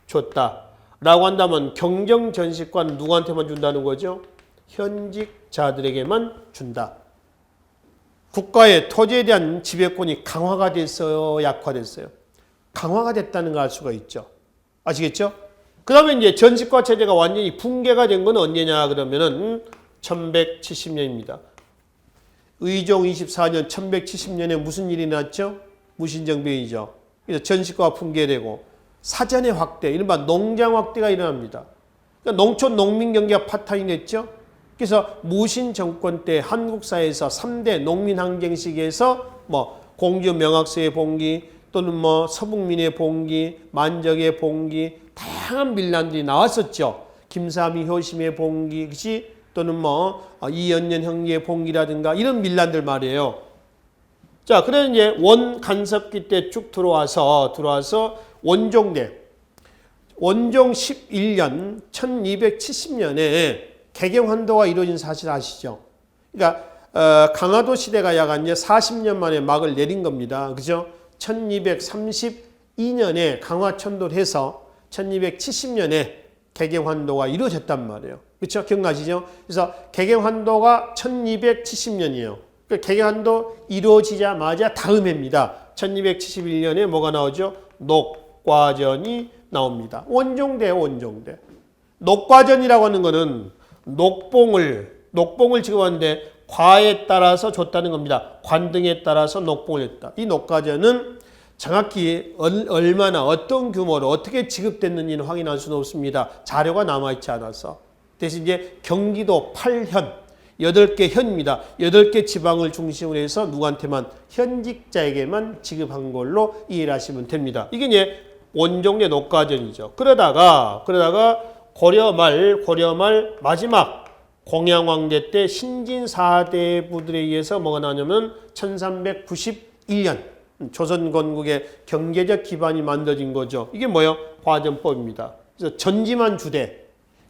S1: 줬다라고 한다면 경정전식과는 누구한테만 준다는 거죠? 현직자들에게만 준다. 국가의 토지에 대한 지배권이 강화가 됐어요? 약화됐어요? 강화가 됐다는 걸 알 수가 있죠. 아시겠죠? 그 다음에 이제 전식과 체제가 완전히 붕괴가 된 건 언제냐 그러면은 1170년입니다. 의종 24년 1170년에 무슨 일이 났죠? 무신정변이죠. 그래서 전식과가 붕괴되고 사전의 확대, 이른바 농장 확대가 일어납니다. 그러니까 농촌 농민 경제가 파탄이 됐죠. 그래서 무신 정권 때 한국 사회에서 3대 농민 항쟁 시기에서 뭐 공주 명학서의 봉기 또는 뭐 서북민의 봉기, 만적의 봉기, 다양한 밀란들이 나왔었죠. 김삼이 효심의 봉기, 그치? 또는 뭐 이연년 형제의 봉기라든가 이런 밀란들 말이에요. 자, 그래서 이제 원 간섭기 때 쭉 들어와서 원종대, 원종 11년 1270년에 개경환도가 이루어진 사실 아시죠? 그러니까 강화도 시대가 약 이제 40년 만에 막을 내린 겁니다. 그죠? 1232년에 강화천도를 해서 1270년에 개경환도가 이루어졌단 말이에요. 그렇죠? 기억나시죠? 그래서 개경환도가 1270년이에요. 그러니까 개경환도 이루어지자마자 다음 해입니다. 1271년에 뭐가 나오죠? 녹과전이 나옵니다. 원종대예요, 원종대. 녹과전이라고 하는 거는 녹봉을 지금 하는데 과에 따라서 줬다는 겁니다. 관등에 따라서 녹봉을 했다. 이 녹과전은 정확히 얼마나 어떤 규모로 어떻게 지급됐는지는 확인할 수는 없습니다. 자료가 남아있지 않아서. 대신 이제 경기도 8현, 8개 현입니다. 8개 지방을 중심으로 해서 누구한테만 현직자에게만 지급한 걸로 이해를 하시면 됩니다. 이게 이제 원종대 녹과전이죠. 그러다가 고려 말 마지막 공양왕대 때 신진 4대부들에 의해서 뭐가 나냐면 1391년 조선 건국의 경제적 기반이 만들어진 거죠. 이게 뭐예요? 과전법입니다. 그래서 전지만 주대,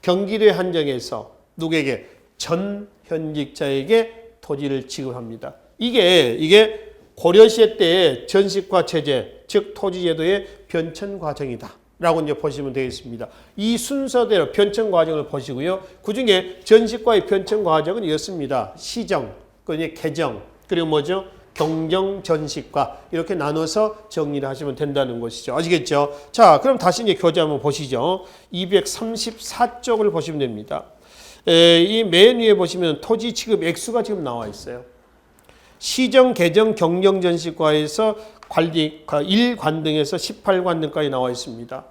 S1: 경기도에 한정해서 누구에게? 전 현직자에게 토지를 지급합니다. 이게 고려시대 때의 전식과 체제, 즉 토지제도의 변천 과정이다. 라고 이제 보시면 되겠습니다. 이 순서대로 변천 과정을 보시고요. 그 중에 전식과의 변천 과정은 이렇습니다. 시정, 그리고 개정, 그리고 뭐죠? 경정, 전식과 이렇게 나눠서 정리를 하시면 된다는 것이죠. 아시겠죠? 자, 그럼 다시 이제 교재 한번 보시죠. 234쪽을 보시면 됩니다. 이 맨 위에 보시면 토지 지급 액수가 지금 나와 있어요. 시정, 개정, 경정, 전식과에서 관리 1관 등에서 18관 등까지 나와 있습니다.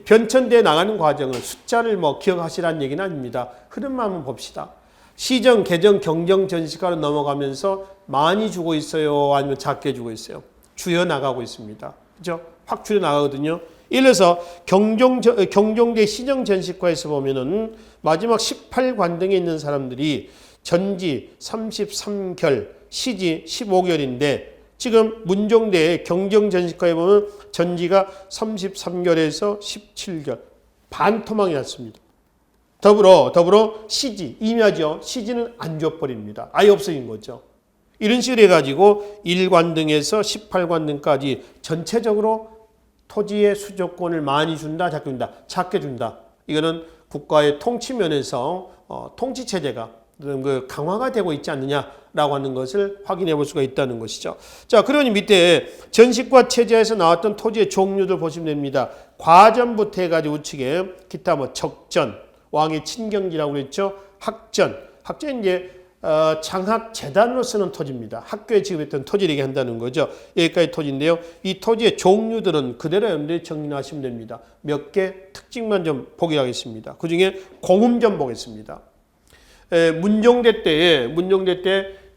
S1: 변천대에 나가는 과정을 숫자를 뭐 기억하시라는 얘기는 아닙니다. 흐름만 한번 봅시다. 시정, 개정, 경정, 전식과로 넘어가면서 많이 주고 있어요? 아니면 작게 주고 있어요? 줄여 나가고 있습니다. 그죠? 확 줄여 나가거든요. 예를 들어서 경종대 시정, 전식과에서 보면은 마지막 18관 등에 있는 사람들이 전지 33결, 시지 15결인데 지금 문종대의 경정전식과에 보면 전지가 33결에서 17결, 반토막이 났습니다. 더불어 시지, 임야죠. 시지는 안 줘버립니다. 아예 없어진 거죠. 이런 식으로 해가지고 1관 등에서 18관 등까지 전체적으로 토지의 수조권을 많이 준다, 작게 준다. 작게 준다. 이거는 국가의 통치면에서 통치체제가 강화가 되고 있지 않느냐라고 하는 것을 확인해 볼 수가 있다는 것이죠. 자, 그러니 밑에 전식과 체제에서 나왔던 토지의 종류들 보시면 됩니다. 과전부터 해가지고 우측에 기타 뭐 적전, 왕의 친경지라고 그랬죠. 학전 이제 장학 재단으로 쓰는 토지입니다. 학교에 지급했던 토지를 얘기한다는 거죠. 여기까지 토지인데요. 이 토지의 종류들은 그대로 여러분들이 정리하시면 됩니다. 몇 개 특징만 좀 보기로 하겠습니다. 그 중에 공음 좀 보겠습니다. 문종대 때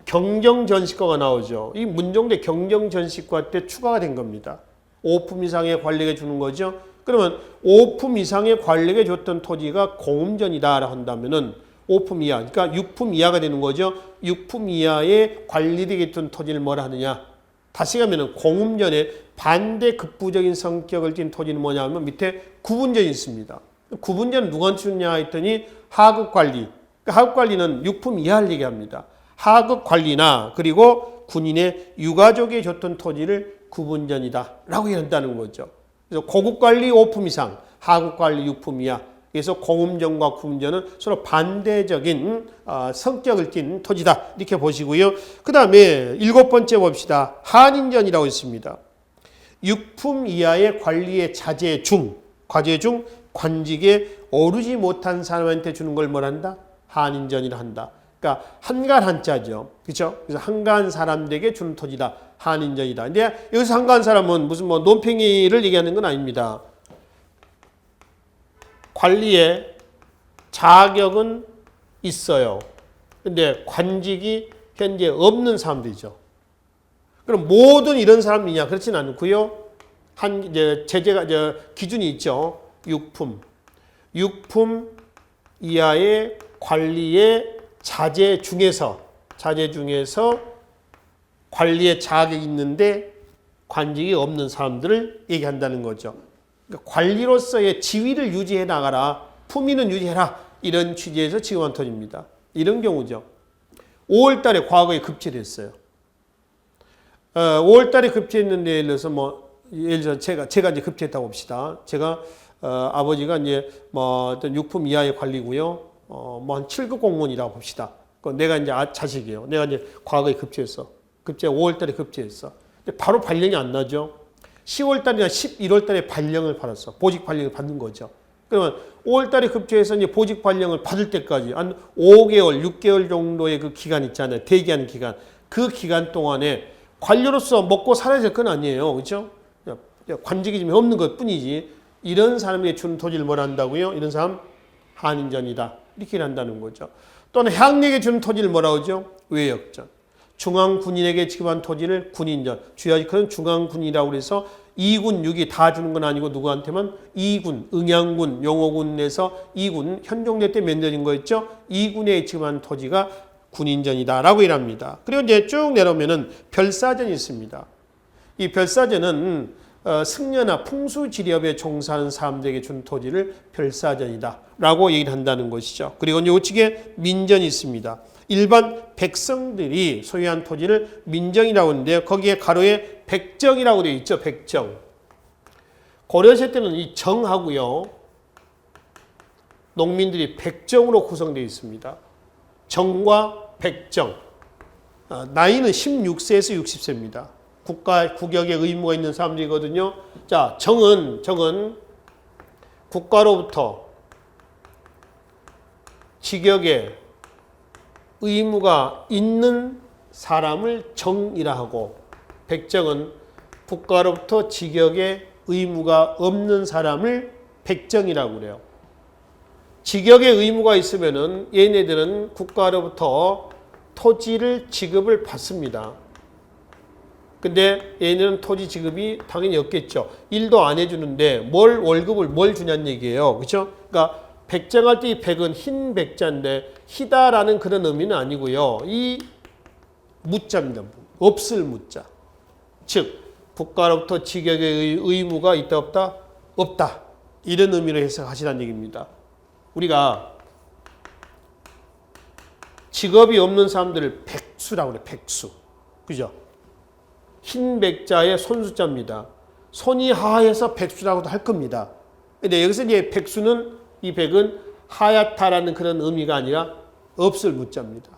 S1: 경정전식과가 나오죠. 이 문종대 경정전식과 때 추가가 된 겁니다. 5품 이상의 관리에 주는 거죠. 그러면 5품 이상의 관리에 줬던 토지가 공음전이다 한다면은 5품 이하, 그러니까 6품 이하가 되는 거죠. 6품 이하의 관리되겠던 토지를 뭐라 하느냐. 다시 가면은 공음전에 반대 급부적인 성격을 띤 토지는 뭐냐 하면 밑에 구분전이 있습니다. 구분전은 누가 주느냐 했더니 하급관리. 그러니까 하급관리는 6품 이하를 얘기합니다. 하급관리나 그리고 군인의 유가족에 줬던 토지를 구분전이다 라고 얘기한다는 거죠. 그래서 고급관리 5품 이상, 하급관리 6품 이하. 그래서 공음전과 구분전은 서로 반대적인 성격을 띤 토지다. 이렇게 보시고요. 그 다음에 7번째 봅시다. 한인전이라고 있습니다. 6품 이하의 관리의 자제 중, 과제 중 관직에 오르지 못한 사람한테 주는 걸 뭐란다? 한인전이라 한다. 그러니까 한간 한자죠. 그렇죠? 그래서 한간 사람들에게 주는 토지다. 한인전이다. 근데 여기서 한간 사람은 무슨 뭐 논팽이를 얘기하는 건 아닙니다. 관리에 자격은 있어요. 근데 관직이 현재 없는 사람들이죠. 그럼 모든 이런 사람이냐? 그렇진 않고요. 제재가, 기준이 있죠. 6품 이하의 관리의 자제 중에서 관리의 자격이 있는데 관직이 없는 사람들을 얘기한다는 거죠. 그러니까 관리로서의 지위를 유지해 나가라. 품위는 유지해라. 이런 취지에서 지급한 토지입니다. 이런 경우죠. 5월 달에 과거에 급제됐어요. 5월 달에 급제했는데 예를 들어서 제가 이제 급제했다고 봅시다. 제가 아버지가 이제 어떤 6품 이하의 관리고요. 한 7급 공무원이라고 봅시다. 내가 이제 자식이에요. 내가 이제 과거에 급제했어. 5월 달에 급제했어. 근데 바로 발령이 안 나죠. 10월 달이나 11월 달에 발령을 받았어. 보직 발령을 받는 거죠. 그러면 5월 달에 급제해서 이제 보직 발령을 받을 때까지 한 5개월, 6개월 정도의 그 기간 있잖아요. 대기하는 기간. 그 기간 동안에 관료로서 먹고 살아야 될 건 아니에요. 그렇죠? 관직이 좀 없는 것 뿐이지. 이런 사람에게 주는 토지를 뭐라 한다고요? 이런 사람 한인전이다. 이렇게 한다는 거죠. 또는 향내에게 주는 토지를 뭐라 하죠? 외역전. 중앙군인에게 지급한 토지를 군인전. 주의하지, 그런 중앙군이라고 해서 2군, 6이 다 주는 건 아니고 누구한테만 2군, 응양군, 용호군에서 2군, 현종대 때 만들어진 거였죠. 2군에 지급한 토지가 군인전이다라고 일합니다. 그리고 이제 쭉 내려오면은 별사전이 있습니다. 이 별사전은 승려나 풍수지렵에 종사하는 사람들에게 준 토지를 별사전이다라고 얘기를 한다는 것이죠. 그리고 이제 우측에 민전이 있습니다. 일반 백성들이 소유한 토지를 민정이라고 하는데요. 거기에 가로에 백정이라고 되어 있죠. 백정. 고려시대 때는 이 정하고요. 농민들이 백정으로 구성되어 있습니다. 정과 백정. 나이는 16세에서 60세입니다. 국격에 의무가 있는 사람들이거든요. 자, 정은 국가로부터 직역에 의무가 있는 사람을 정이라 하고, 백정은 국가로부터 직역에 의무가 없는 사람을 백정이라고 그래요. 직역에 의무가 있으면은 얘네들은 국가로부터 토지를 지급을 받습니다. 근데 얘네는 토지 지급이 당연히 없겠죠. 일도 안 해주는데 월급을 뭘 주냐는 얘기예요. 그렇죠? 그러니까 백정할 때 이 백은 흰 백자인데 희다라는 그런 의미는 아니고요. 이 무자입니다. 없을 무자. 즉 국가로부터 직역의 의무가 있다 없다? 없다. 이런 의미로 해석하시라는 얘기입니다. 우리가 직업이 없는 사람들을 백수라고 그래요. 백수. 그죠? 흰 백자의 손수자입니다. 손이 하해서 백수라고도 할 겁니다. 근데 여기서 이제 백수는, 이 백은 하얗다라는 그런 의미가 아니라 없을 무자입니다.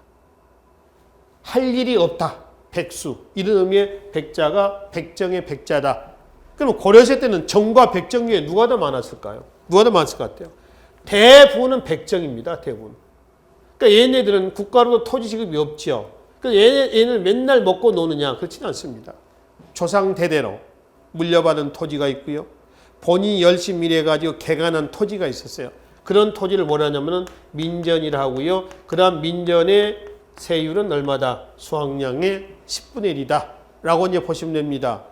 S1: 할 일이 없다. 백수. 이런 의미의 백자가 백정의 백자다. 그럼 고려시대 때는 정과 백정 중에 누가 더 많았을까요? 누가 더 많았을 것 같아요? 대부분은 백정입니다. 대부분. 그러니까 얘네들은 국가로도 토지 지급이 없죠. 그래서 얘는 맨날 먹고 노느냐? 그렇지는 않습니다. 조상 대대로 물려받은 토지가 있고요. 본인이 열심히 일해가지고 개간한 토지가 있었어요. 그런 토지를 뭐라 하냐면은 민전이라 하고요. 그 다음 민전의 세율은 얼마다? 수확량의 10분의 1이다. 라고 이제 보시면 됩니다.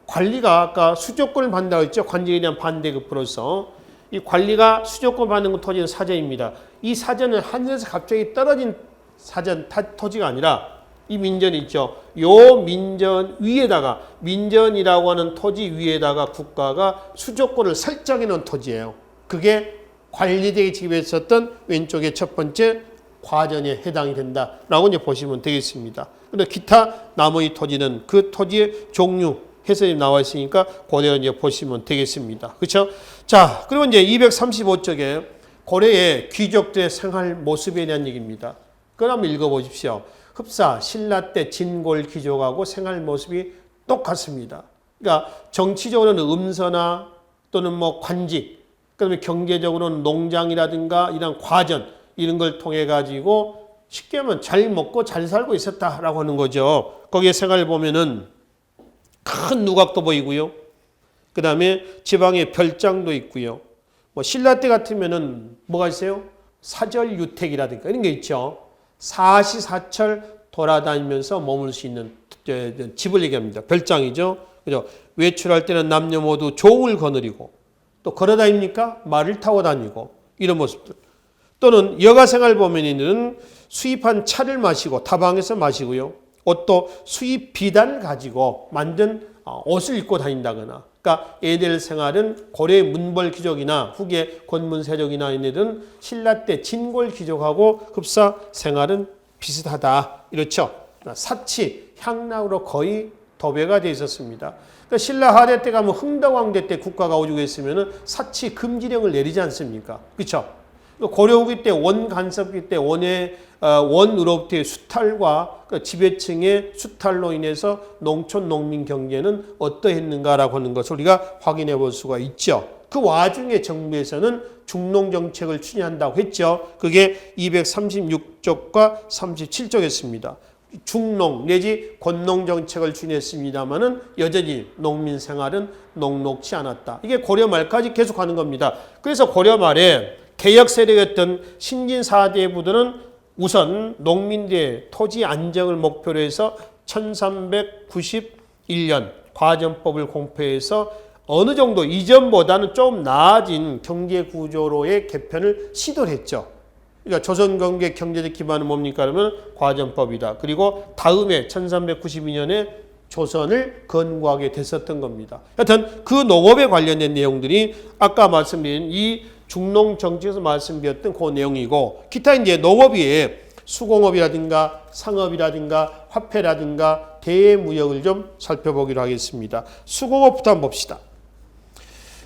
S1: 관리가 아까 수조권을 받는다고 했죠. 관직에 대한 반대급으로서. 이 관리가 수조권 받는 토지는 사전입니다. 이 사전은 하늘에서 갑자기 떨어진 사전 토지가 아니라 이 민전이 있죠. 요 민전 위에다가 민전이라고 하는 토지 위에다가 국가가 수조권을 설정해 놓은 토지예요. 그게 관리대에 지급했었던 왼쪽의 첫 번째 과전에 해당이 된다라고 이제 보시면 되겠습니다. 근데 기타 나머지 토지는 그 토지의 종류 해설이 나와 있으니까 그대로 이제 보시면 되겠습니다. 그렇죠? 자, 그리고 이제 235쪽에 고려의 귀족들의 생활 모습에 대한 얘기입니다. 그걸 한번 읽어보십시오. 흡사, 신라 때 진골 귀족하고 생활 모습이 똑같습니다. 그러니까 정치적으로는 음서나 또는 뭐 관직, 그다음에 경제적으로는 농장이라든가 이런 과전 이런 걸 통해 가지고 쉽게 하면 잘 먹고 잘 살고 있었다라고 하는 거죠. 거기에 생활을 보면은 큰 누각도 보이고요. 그다음에 지방에 별장도 있고요. 뭐 신라 때 같으면은 뭐가 있어요? 사절유택이라든가 이런 게 있죠. 사시사철 돌아다니면서 머물 수 있는 집을 얘기합니다. 별장이죠. 그죠? 외출할 때는 남녀 모두 종을 거느리고 또 걸어다닙니까? 말을 타고 다니고 이런 모습들. 또는 여가 생활 보면은 수입한 차를 마시고 타방에서 마시고요. 옷도 수입 비단을 가지고 만든 옷을 입고 다닌다거나. 그러니까 얘들 생활은 고려의 문벌 귀족이나 후계 권문 세족이나 이들은 신라 때 진골 귀족하고 흡사 생활은 비슷하다. 이렇죠. 사치, 향락으로 거의 도배가 되어 있었습니다. 그러니까 신라 하대 때 가면 흥덕왕대 때 국가가 오주고 있으면 사치 금지령을 내리지 않습니까? 그렇죠. 고려 후기 때 원간섭기 때 원으로부터의 수탈과 지배층의 수탈로 인해서 농촌 농민 경제는 어떠했는가라고 하는 것을 우리가 확인해 볼 수가 있죠. 그 와중에 정부에서는 중농 정책을 추진한다고 했죠. 그게 236쪽과 37쪽이었습니다. 중농 내지 권농 정책을 추진했습니다마는 여전히 농민 생활은 녹록지 않았다. 이게 고려 말까지 계속하는 겁니다. 그래서 고려 말에 개혁 세력이었던 신진 4대 부들은 우선 농민들의 토지 안정을 목표로 해서 1391년 과전법을 공표해서 어느 정도 이전보다는 좀 나아진 경제 구조로의 개편을 시도를 했죠. 그러니까 조선 경제 경제적 기반은 뭡니까? 그러면 과전법이다. 그리고 다음에 1392년에 조선을 건국하게 됐었던 겁니다. 하여튼 그 농업에 관련된 내용들이 아까 말씀드린 이 중농 정책에서 말씀드렸던 그 내용이고, 기타 이제 농업이 수공업이라든가 상업이라든가 화폐라든가 대무역을 좀 살펴보기로 하겠습니다. 수공업부터 한번 봅시다.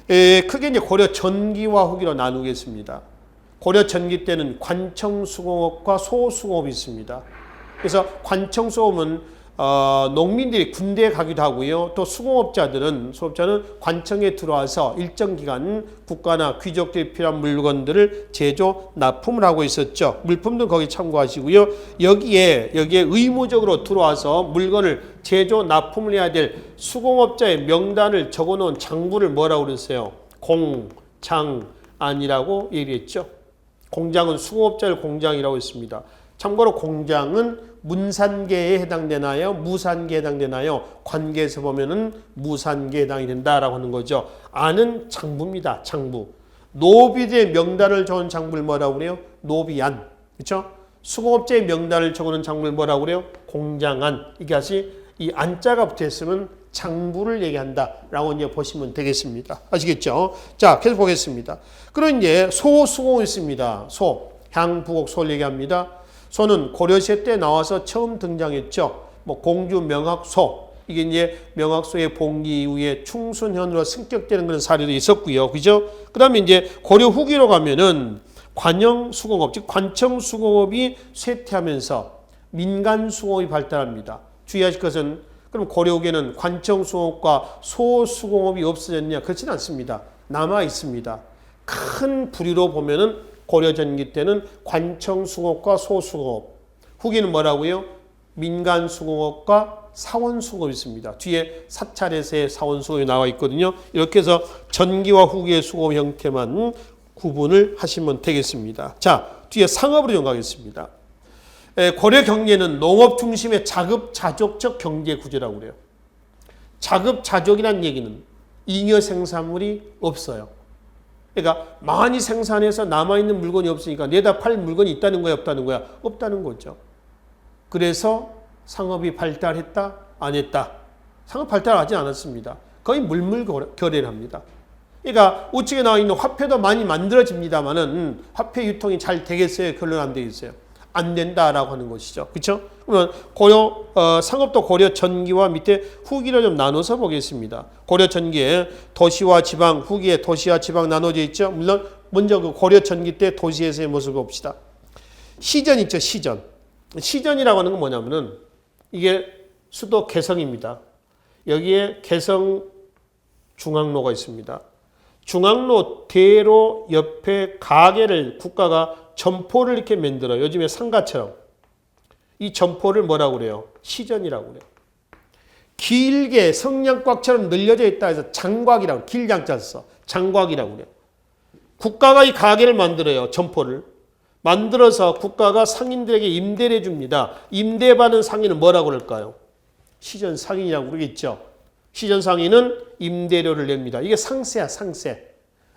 S1: 크게 이제 고려 전기와 후기로 나누겠습니다. 고려 전기 때는 관청수공업과 소수공업이 있습니다. 그래서 관청수공업은 농민들이 군대에 가기도 하고요. 또 수공업자들은 관청에 들어와서 일정 기간 국가나 귀족들이 필요한 물건들을 제조, 납품을 하고 있었죠. 물품도 거기 참고하시고요. 여기에 의무적으로 들어와서 물건을 제조, 납품을 해야 될 수공업자의 명단을 적어놓은 장부를 뭐라고 그랬어요? 공장안이라고 얘기했죠. 공장은 수공업자를 공장이라고 했습니다. 참고로 공장은 문산계에 해당되나요? 무산계에 해당되나요? 관계에서 보면은 무산계에 해당이 된다라고 하는 거죠. 안은 장부입니다. 장부. 노비들의 명단을 적은 장부를 뭐라고 그래요? 노비안. 그렇죠? 수공업자의 명단을 적어놓은 장부를 뭐라고 그래요? 공장안. 이것이 이 안자가 붙어 있으면 장부를 얘기한다라고 이제 보시면 되겠습니다. 아시겠죠? 자, 계속 보겠습니다. 그럼 이제 소수공이 있습니다. 향부곡 소를 얘기합니다. 소는 고려시대 때 나와서 처음 등장했죠. 공주 명학소. 이게 이제 명학소의 봉기 이후에 충순현으로 승격되는 그런 사례도 있었고요. 그죠? 그 다음에 이제 고려 후기로 가면은 관영수공업, 즉 관청수공업이 쇠퇴하면서 민간수공업이 발달합니다. 주의하실 것은 그럼 고려 후기에는 관청수공업과 소수공업이 없어졌냐? 그렇지는 않습니다. 남아 있습니다. 큰 부류로 보면은 고려 전기 때는 관청수공업과 소수공업, 후기는 뭐라고요? 민간수공업과 사원수공업이 있습니다. 뒤에 사찰에서의 사원수공업이 나와 있거든요. 이렇게 해서 전기와 후기의 수공업 형태만 구분을 하시면 되겠습니다. 자, 뒤에 상업으로 넘어가겠습니다. 고려 경제는 농업 중심의 자급자족적 경제 구조라고 그래요. 자급자족이라는 얘기는 잉여 생산물이 없어요. 그러니까 많이 생산해서 남아있는 물건이 없으니까 내다 팔 물건이 있다는 거야, 없다는 거야? 없다는 거죠. 그래서 상업이 발달했다? 안 했다? 상업 발달하지 않았습니다. 거의 물물교래를 합니다. 그러니까 우측에 나와 있는 화폐도 많이 만들어집니다만은 화폐 유통이 잘 되겠어요? 결론 안 되겠어요? 안 된다라고 하는 것이죠. 그렇죠? 그러면 상업도 고려 전기와 밑에 후기를 좀 나눠서 보겠습니다. 고려 전기에 도시와 지방, 후기에 도시와 지방 나눠져 있죠. 물론 먼저 그 고려 전기 때 도시에서의 모습을 봅시다. 시전 있죠, 시전. 시전이라고 하는 건 뭐냐면은 이게 수도 개성입니다. 여기에 개성 중앙로가 있습니다. 중앙로 대로 옆에 가게를 국가가 점포를 이렇게 만들어요. 요즘에 상가처럼. 이 점포를 뭐라고 그래요? 시전이라고 그래요. 길게 성냥곽처럼 늘려져 있다 해서 장곽이라고, 길장자 써. 장곽이라고 그래요. 국가가 이 가게를 만들어요. 점포를. 만들어서 국가가 상인들에게 임대를 해줍니다. 임대받은 상인은 뭐라고 그럴까요? 시전 상인이라고 그러겠죠. 시전 상인은 임대료를 냅니다. 이게 상세야, 상세.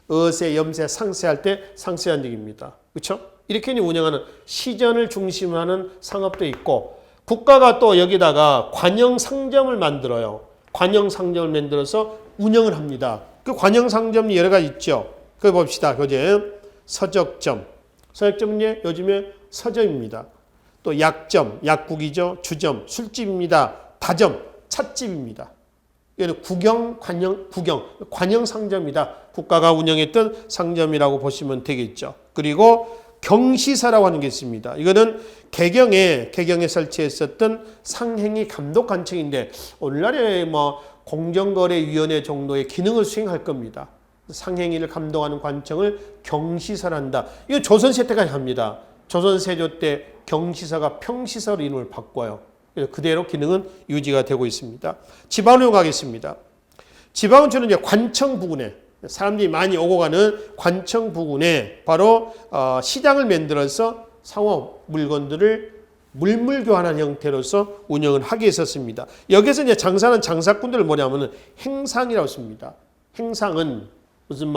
S1: 어세, 염세, 상세할 때 상세한 얘기입니다. 그렇죠? 이렇게 운영하는 시전을 중심하는 상업도 있고 국가가 또 여기다가 관영 상점을 만들어요. 관영 상점을 만들어서 운영을 합니다. 그 관영 상점이 여러 가지 있죠. 그거 봅시다. 교재 서적점. 서적점은 요즘에 서점입니다. 또 약점, 약국이죠. 주점, 술집입니다. 다점, 찻집입니다. 이거는 관영 상점이다. 국가가 운영했던 상점이라고 보시면 되겠죠. 그리고 경시사라고 하는 게 있습니다. 이거는 개경에 설치했었던 상행위 감독관청인데 오늘날에 뭐 공정거래위원회 정도의 기능을 수행할 겁니다. 상행위를 감독하는 관청을 경시사란다. 이거 조선시대 때까지 합니다. 조선세조 때 경시사가 평시사로 이름을 바꿔요. 그대로 기능은 유지가 되고 있습니다. 지방으로 가겠습니다. 지방은 주로 이제 관청 부근에 사람들이 많이 오고 가는 관청 부근에 바로 시장을 만들어서 상업 물건들을 물물 교환하는 형태로서 운영을 하게 했었습니다. 여기서 이제 장사는 장사꾼들을 뭐냐면은 행상이라고 씁니다. 행상은 무슨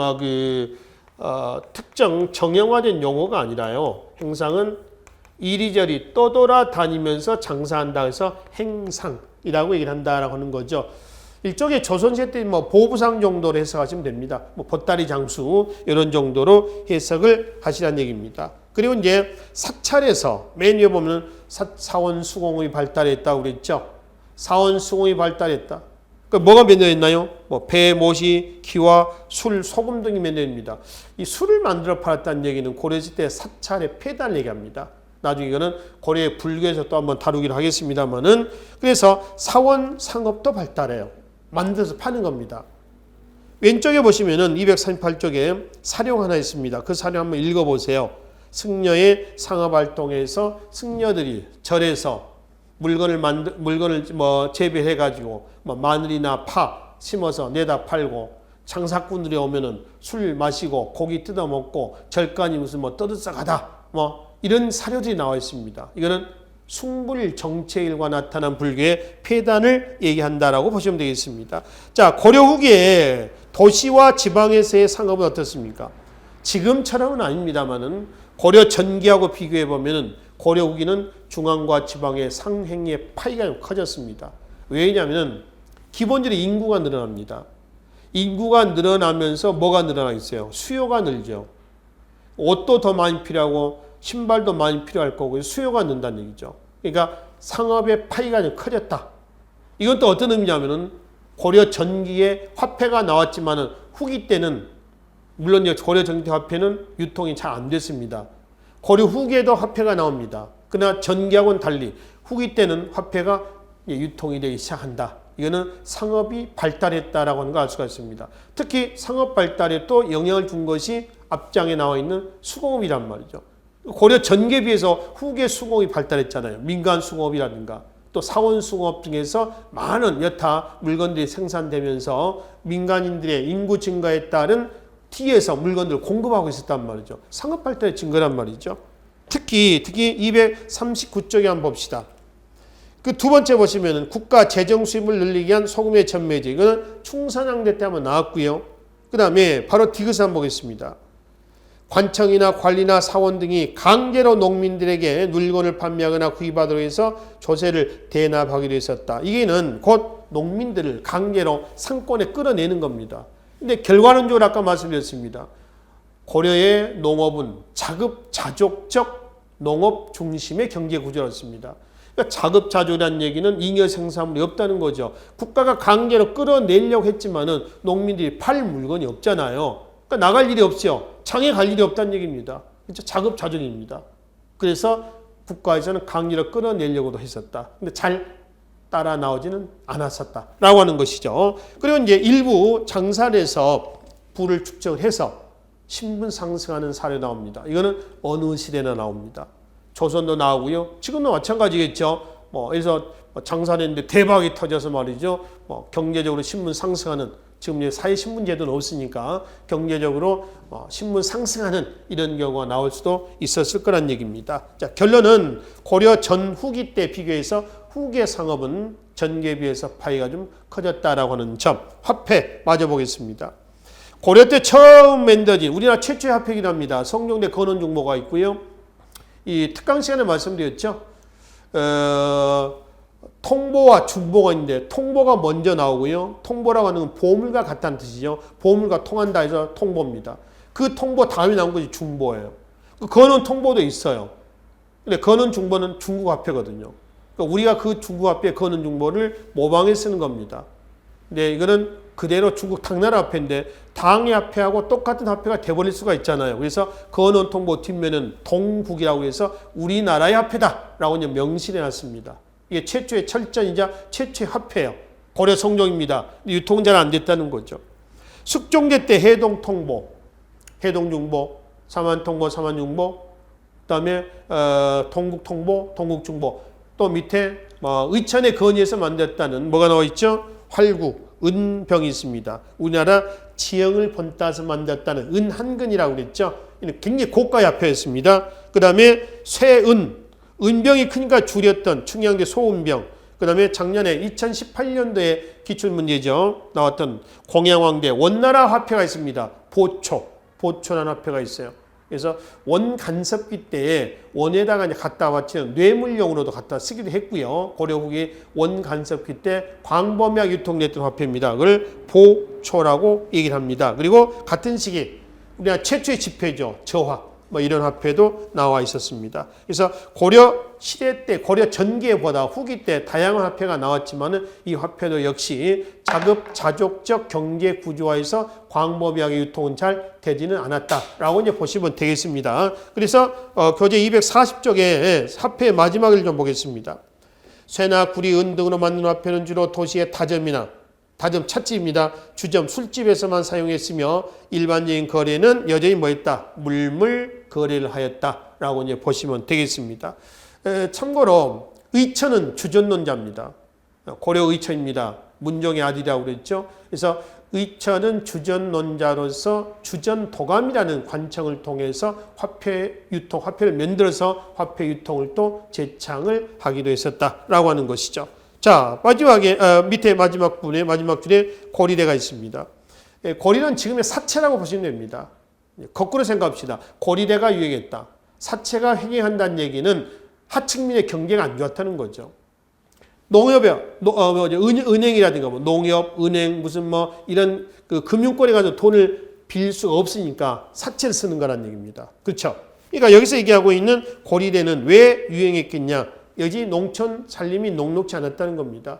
S1: 특정 정형화된 용어가 아니라요. 행상은 이리저리 떠돌아다니면서 장사한다 해서 행상이라고 얘기를 한다라고 하는 거죠. 일종의 조선시대 때 뭐 보부상 정도로 해석하시면 됩니다. 뭐 보따리 장수 이런 정도로 해석을 하시라는 얘기입니다. 그리고 이제 사찰에서 맨 위에 보면 사원 수공업이 발달했다고 그랬죠. 사원 수공업이 발달했다. 그 뭐가 면도했나요? 뭐 배, 모시, 기와, 술, 소금 등이 면도입니다. 이 술을 만들어 팔았다는 얘기는 고려시대 사찰의 폐단을 얘기합니다. 나중에 이거는 고려의 불교에서 또 한번 다루기로 하겠습니다만은 그래서 사원 상업도 발달해요. 만들어서 파는 겁니다. 왼쪽에 보시면은 238쪽에 사령 하나 있습니다. 그 사령 한번 읽어보세요. 승려의 상업활동에서 승려들이 절에서 물건을 재배해 가지고 마늘이나 파 심어서 내다 팔고 장사꾼들이 오면은 술 마시고 고기 뜯어 먹고 절간이 무슨 떠들썩하다 이런 사료들이 나와 있습니다. 이거는 숭불 정체일과 나타난 불교의 폐단을 얘기한다라고 보시면 되겠습니다. 자, 고려 후기에 도시와 지방에서의 상업은 어떻습니까? 지금처럼은 아닙니다만은 고려 전기하고 비교해 보면은 고려 후기는 중앙과 지방의 상행의 파이가 커졌습니다. 왜냐하면 기본적으로 인구가 늘어납니다. 인구가 늘어나면서 뭐가 늘어나겠어요? 수요가 늘죠. 옷도 더 많이 필요하고 신발도 많이 필요할 거고 수요가 는다는 얘기죠. 그러니까 상업의 파이가 좀 커졌다. 이건 또 어떤 의미냐면은 고려 전기에 화폐가 나왔지만은 후기 때는 물론 고려 전기 화폐는 유통이 잘 안 됐습니다. 고려 후기에도 화폐가 나옵니다. 그러나 전기하고는 달리 후기 때는 화폐가 유통이 되기 시작한다. 이거는 상업이 발달했다라고 하는 걸 알 수가 있습니다. 특히 상업 발달에 또 영향을 준 것이 앞장에 나와 있는 수공업이란 말이죠. 고려 전기에 비해서 후기의 수공업이 발달했잖아요. 민간 수공업이라든가 또 사원 수공업 중에서 많은 여타 물건들이 생산되면서 민간인들의 인구 증가에 따른 뒤에서 물건들을 공급하고 있었단 말이죠. 상업 발달의 증거란 말이죠. 특히 239쪽에 한번 봅시다. 그 두 번째 보시면은 국가 재정 수입을 늘리기 위한 소금의 전매제. 이거는 충선왕대 때 한번 나왔고요. 그 다음에 바로 디귿을 한번 보겠습니다. 관청이나 관리나 사원 등이 강제로 농민들에게 물건을 판매하거나 구입하도록 해서 조세를 대납하기로 했었다. 이게는 곧 농민들을 강제로 상권에 끌어내는 겁니다. 근데 결과론적으로 아까 말씀드렸습니다. 고려의 농업은 자급자족적 농업 중심의 경제 구조였습니다. 그러니까 자급자족이라는 얘기는 잉여 생산물이 없다는 거죠. 국가가 강제로 끌어내려고 했지만은 농민들이 팔 물건이 없잖아요. 그러니까 나갈 일이 없죠. 장에 갈 일이 없다는 얘기입니다. 그렇죠? 자급자족입니다. 그래서 국가에서는 강제로 끌어내려고도 했었다. 근데 잘 따라 나오지는 않았었다라고 하는 것이죠. 그리고 이제 일부 장사를 해서 부를 축적을 해서 신분 상승하는 사례 나옵니다. 이거는 어느 시대나 나옵니다. 조선도 나오고요. 지금도 마찬가지겠죠. 그래서 장사를 했는데 대박이 터져서 말이죠. 경제적으로 신분 상승하는, 지금 이제 사회신분제도는 없으니까 경제적으로 신분 상승하는 이런 경우가 나올 수도 있었을 거란 얘기입니다. 자, 결론은 고려 전후기 때 비교해서 후기의 상업은 전기에 비해서 파이가 좀 커졌다라고 하는 점. 화폐 마저 보겠습니다. 고려 때 처음 만들어진 우리나라 최초의 화폐이기도 합니다. 성종대 건원중보가 있고요. 이 특강 시간에 말씀드렸죠. 통보와 중보가 있는데 통보가 먼저 나오고요. 통보라고 하는 건 보물과 같다는 뜻이죠. 보물과 통한다 해서 통보입니다. 그 통보 다음에 나온 것이 중보예요. 건원 통보도 있어요. 근데 건원 중보는 중국 화폐거든요. 그러니까 우리가 그 중국 화폐 건원 중보를 모방해 쓰는 겁니다. 근데 이거는 그대로 중국 당나라 화폐인데 당의 화폐하고 똑같은 화폐가 돼버릴 수가 있잖아요. 그래서 건원 통보 뒷면은 동국이라고 해서 우리나라의 화폐다라고 이제 명시해 놨습니다. 이게 최초의 철전이자 최초의 화폐예요. 고려 성종입니다. 유통 잘 안 됐다는 거죠. 숙종제 때 해동통보, 해동중보, 삼한통보, 삼한중보, 그다음에 동국통보, 동국중보, 또 밑에 의천의 건의에서 만들었다는 뭐가 나와 있죠? 활구, 은병이 있습니다. 우리나라 지형을 본따서 만들었다는 은한근이라고 그랬죠. 굉장히 고가의 화폐였습니다. 그 다음에 쇠은, 은병이 크니까 줄였던 충양대 소은병. 그 다음에 작년에 2018년도에 기출문제죠. 나왔던 공양왕대 원나라 화폐가 있습니다. 보초라는 화폐가 있어요. 그래서 원간섭기 때에 원에다가 갖다 바치는 뇌물용으로도 갖다 쓰기도 했고요. 고려 후기 원간섭기 때 광범위하게 유통됐던 화폐입니다. 그걸 보초라고 얘기를 합니다. 그리고 같은 시기 우리나라 최초의 지폐죠. 저화. 이런 화폐도 나와 있었습니다. 그래서 고려 시대 때, 고려 전기보다 후기 때 다양한 화폐가 나왔지만은 이 화폐도 역시 자급자족적 경제 구조화에서 광범위하게 유통은 잘 되지는 않았다라고 이제 보시면 되겠습니다. 그래서 교재 240쪽에 화폐의 마지막을 좀 보겠습니다. 쇠나 구리, 은 등으로 만든 화폐는 주로 도시의 다점이나 다점 찻집입니다. 주점, 술집에서만 사용했으며 일반적인 거래는 여전히 뭐였다? 물물 거래를 하였다라고 이제 보시면 되겠습니다. 참고로 의천은 주전론자입니다. 고려 의천입니다. 문종의 아들이라고 그랬죠. 그래서 의천은 주전론자로서 주전도감이라는 관청을 통해서 화폐 유통, 화폐를 만들어서 화폐 유통을 또 제창을 하기도 했었다라고 하는 것이죠. 자, 마지막에 밑에 마지막 부분에 마지막 줄에 고리대가 있습니다. 고리는 지금의 사채라고 보시면 됩니다. 거꾸로 생각합시다. 고리대가 유행했다. 사채가 횡행한다는 얘기는 하층민의 경제가 안 좋았다는 거죠. 농협에 은행이라든가 농협, 은행 무슨 이런 그 금융권에 가서 돈을 빌릴 수가 없으니까 사채를 쓰는 거란 얘기입니다. 그렇죠? 그러니까 여기서 얘기하고 있는 고리대는 왜 유행했겠냐? 여기 농촌 살림이 녹록지 않았다는 겁니다.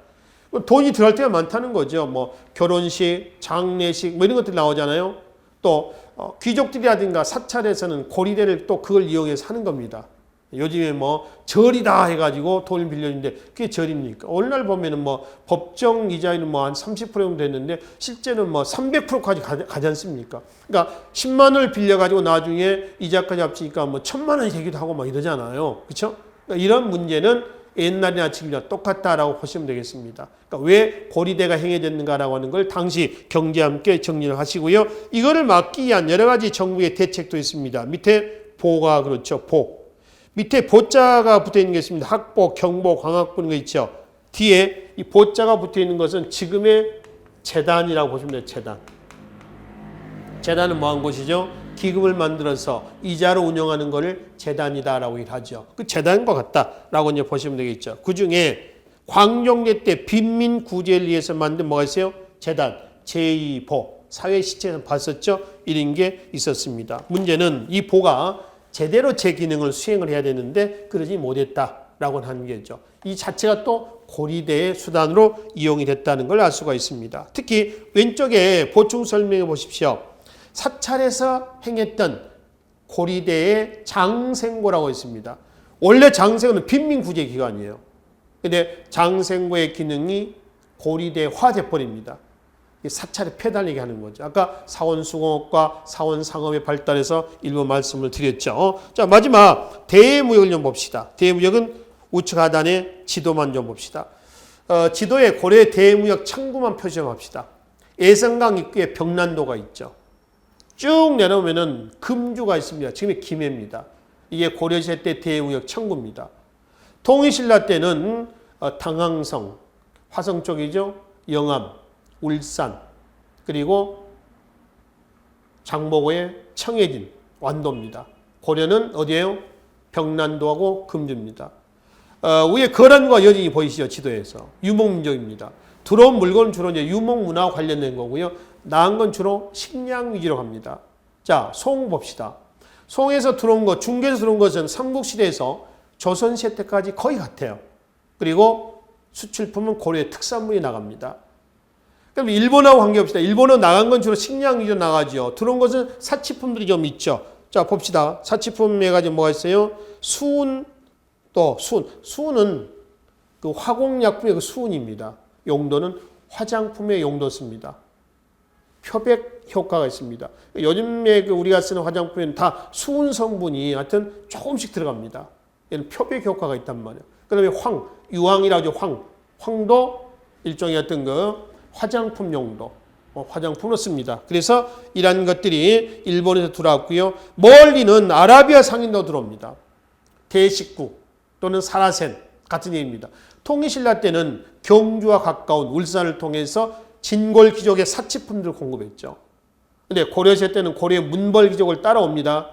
S1: 돈이 들어갈 때가 많다는 거죠. 결혼식, 장례식 이런 것들이 나오잖아요. 또 귀족들이라든가 사찰에서는 고리대를 또 그걸 이용해서 하는 겁니다. 요즘에 절이다 해가지고 돈을 빌려주는데 그게 절입니까? 오늘날 보면은 법정 이자율은 한 30% 정도 됐는데 실제는 300%까지 가지 않습니까? 그러니까 10만 원을 빌려가지고 나중에 이자까지 합치니까 1000만 원이 되기도 하고 이러잖아요. 그렇죠? 그러니까 이런 문제는 옛날이나 지금이나 똑같다라고 보시면 되겠습니다. 그러니까 왜 고리대가 행해졌는가라고 하는 걸 당시 경제와 함께 정리를 하시고요. 이거를 막기 위한 여러 가지 정부의 대책도 있습니다. 밑에 보가 그렇죠. 보. 밑에 보자가 붙어 있는 게 있습니다. 학보, 경보, 광학보 이런 거 있죠. 뒤에 이 보자가 붙어 있는 것은 지금의 재단이라고 보시면 돼요. 재단. 재단은 뭐한 곳이죠? 기금을 만들어서 이자로 운영하는 것을 재단이다라고 하죠. 그 재단과 같다라고 이제 보시면 되겠죠. 그 중에 광종대 때 빈민 구제를 위해서 만든 뭐가 있어요? 재단, 제2보, 사회시체에서 봤었죠? 이런 게 있었습니다. 문제는 이 보가 제대로 제 기능을 수행을 해야 되는데 그러지 못했다라고 하는 게죠. 이 자체가 또 고리대의 수단으로 이용이 됐다는 걸 알 수가 있습니다. 특히 왼쪽에 보충 설명해 보십시오. 사찰에서 행했던 고리대의 장생고라고 있습니다. 원래 장생고는 빈민구제 기관이에요. 근데 장생고의 기능이 고리대화 돼버립니다. 사찰에 폐달리게 하는 거죠. 아까 사원수공업과 사원상업의 발달에서 일부 말씀을 드렸죠. 자, 마지막 대무역을 좀 봅시다. 대무역은 우측 하단의 지도만 좀 봅시다. 지도에 고려 대무역 창구만 표시합시다. 예성강 입구에 벽난도가 있죠. 쭉 내려오면은 금주가 있습니다. 지금의 김해입니다. 이게 고려시대 때 대무역 창구입니다. 통일신라 때는 당항성, 화성 쪽이죠. 영암, 울산, 그리고 장보고의 청해진, 완도입니다. 고려는 어디예요? 벽난도하고 금주입니다. 위에 거란과 여진이 보이시죠? 지도에서. 유목민족입니다. 들어온 물건은 주로 이제 유목문화와 관련된 거고요. 나은 건 주로 식량 위주로 갑니다. 자, 송 봅시다. 송에서 들어온 것, 중국에서 들어온 것은 삼국시대에서 조선시대 때까지 거의 같아요. 그리고 수출품은 고려의 특산물이 나갑니다. 그럼 일본하고 관계없습니다. 일본은 나간 건 주로 식량 위주로 나가죠. 들어온 것은 사치품들이 좀 있죠. 자, 봅시다. 사치품에 가지고 뭐가 있어요? 수은, 또 수은. 수은은 그 화공약품의 그 수은입니다. 용도는 화장품의 용도 씁니다. 표백 효과가 있습니다. 요즘에 우리가 쓰는 화장품에는 다 수은 성분이 하여튼 조금씩 들어갑니다. 얘는 표백 효과가 있단 말이에요. 그 다음에 황, 유황이라고 하죠. 황도 일종의 어떤 그 화장품 용도, 화장품으로 씁니다. 그래서 이런 것들이 일본에서 들어왔고요. 멀리는 아라비아 상인도 들어옵니다. 대식국 또는 사라센 같은 얘기입니다. 통일신라 때는 경주와 가까운 울산을 통해서 진골 귀족의 사치품들을 공급했죠. 근데 고려시대 때는 고려의 문벌 귀족을 따라옵니다.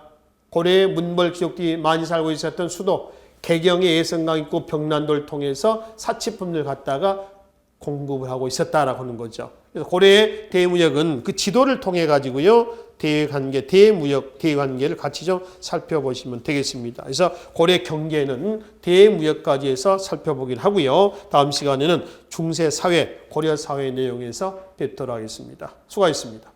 S1: 고려의 문벌 귀족들이 많이 살고 있었던 수도 개경의 예성강 입구 벽난도를 통해서 사치품을 갖다가 공급을 하고 있었다라고 하는 거죠. 그래서 고려의 대무역은 그 지도를 통해 가지고요. 대관계, 대무역, 대관계를 같이 좀 살펴보시면 되겠습니다. 그래서 고려 경계는 대무역까지 해서 살펴보긴 하고요. 다음 시간에는 중세 사회, 고려 사회 내용에서 뵙도록 하겠습니다. 수고하셨습니다.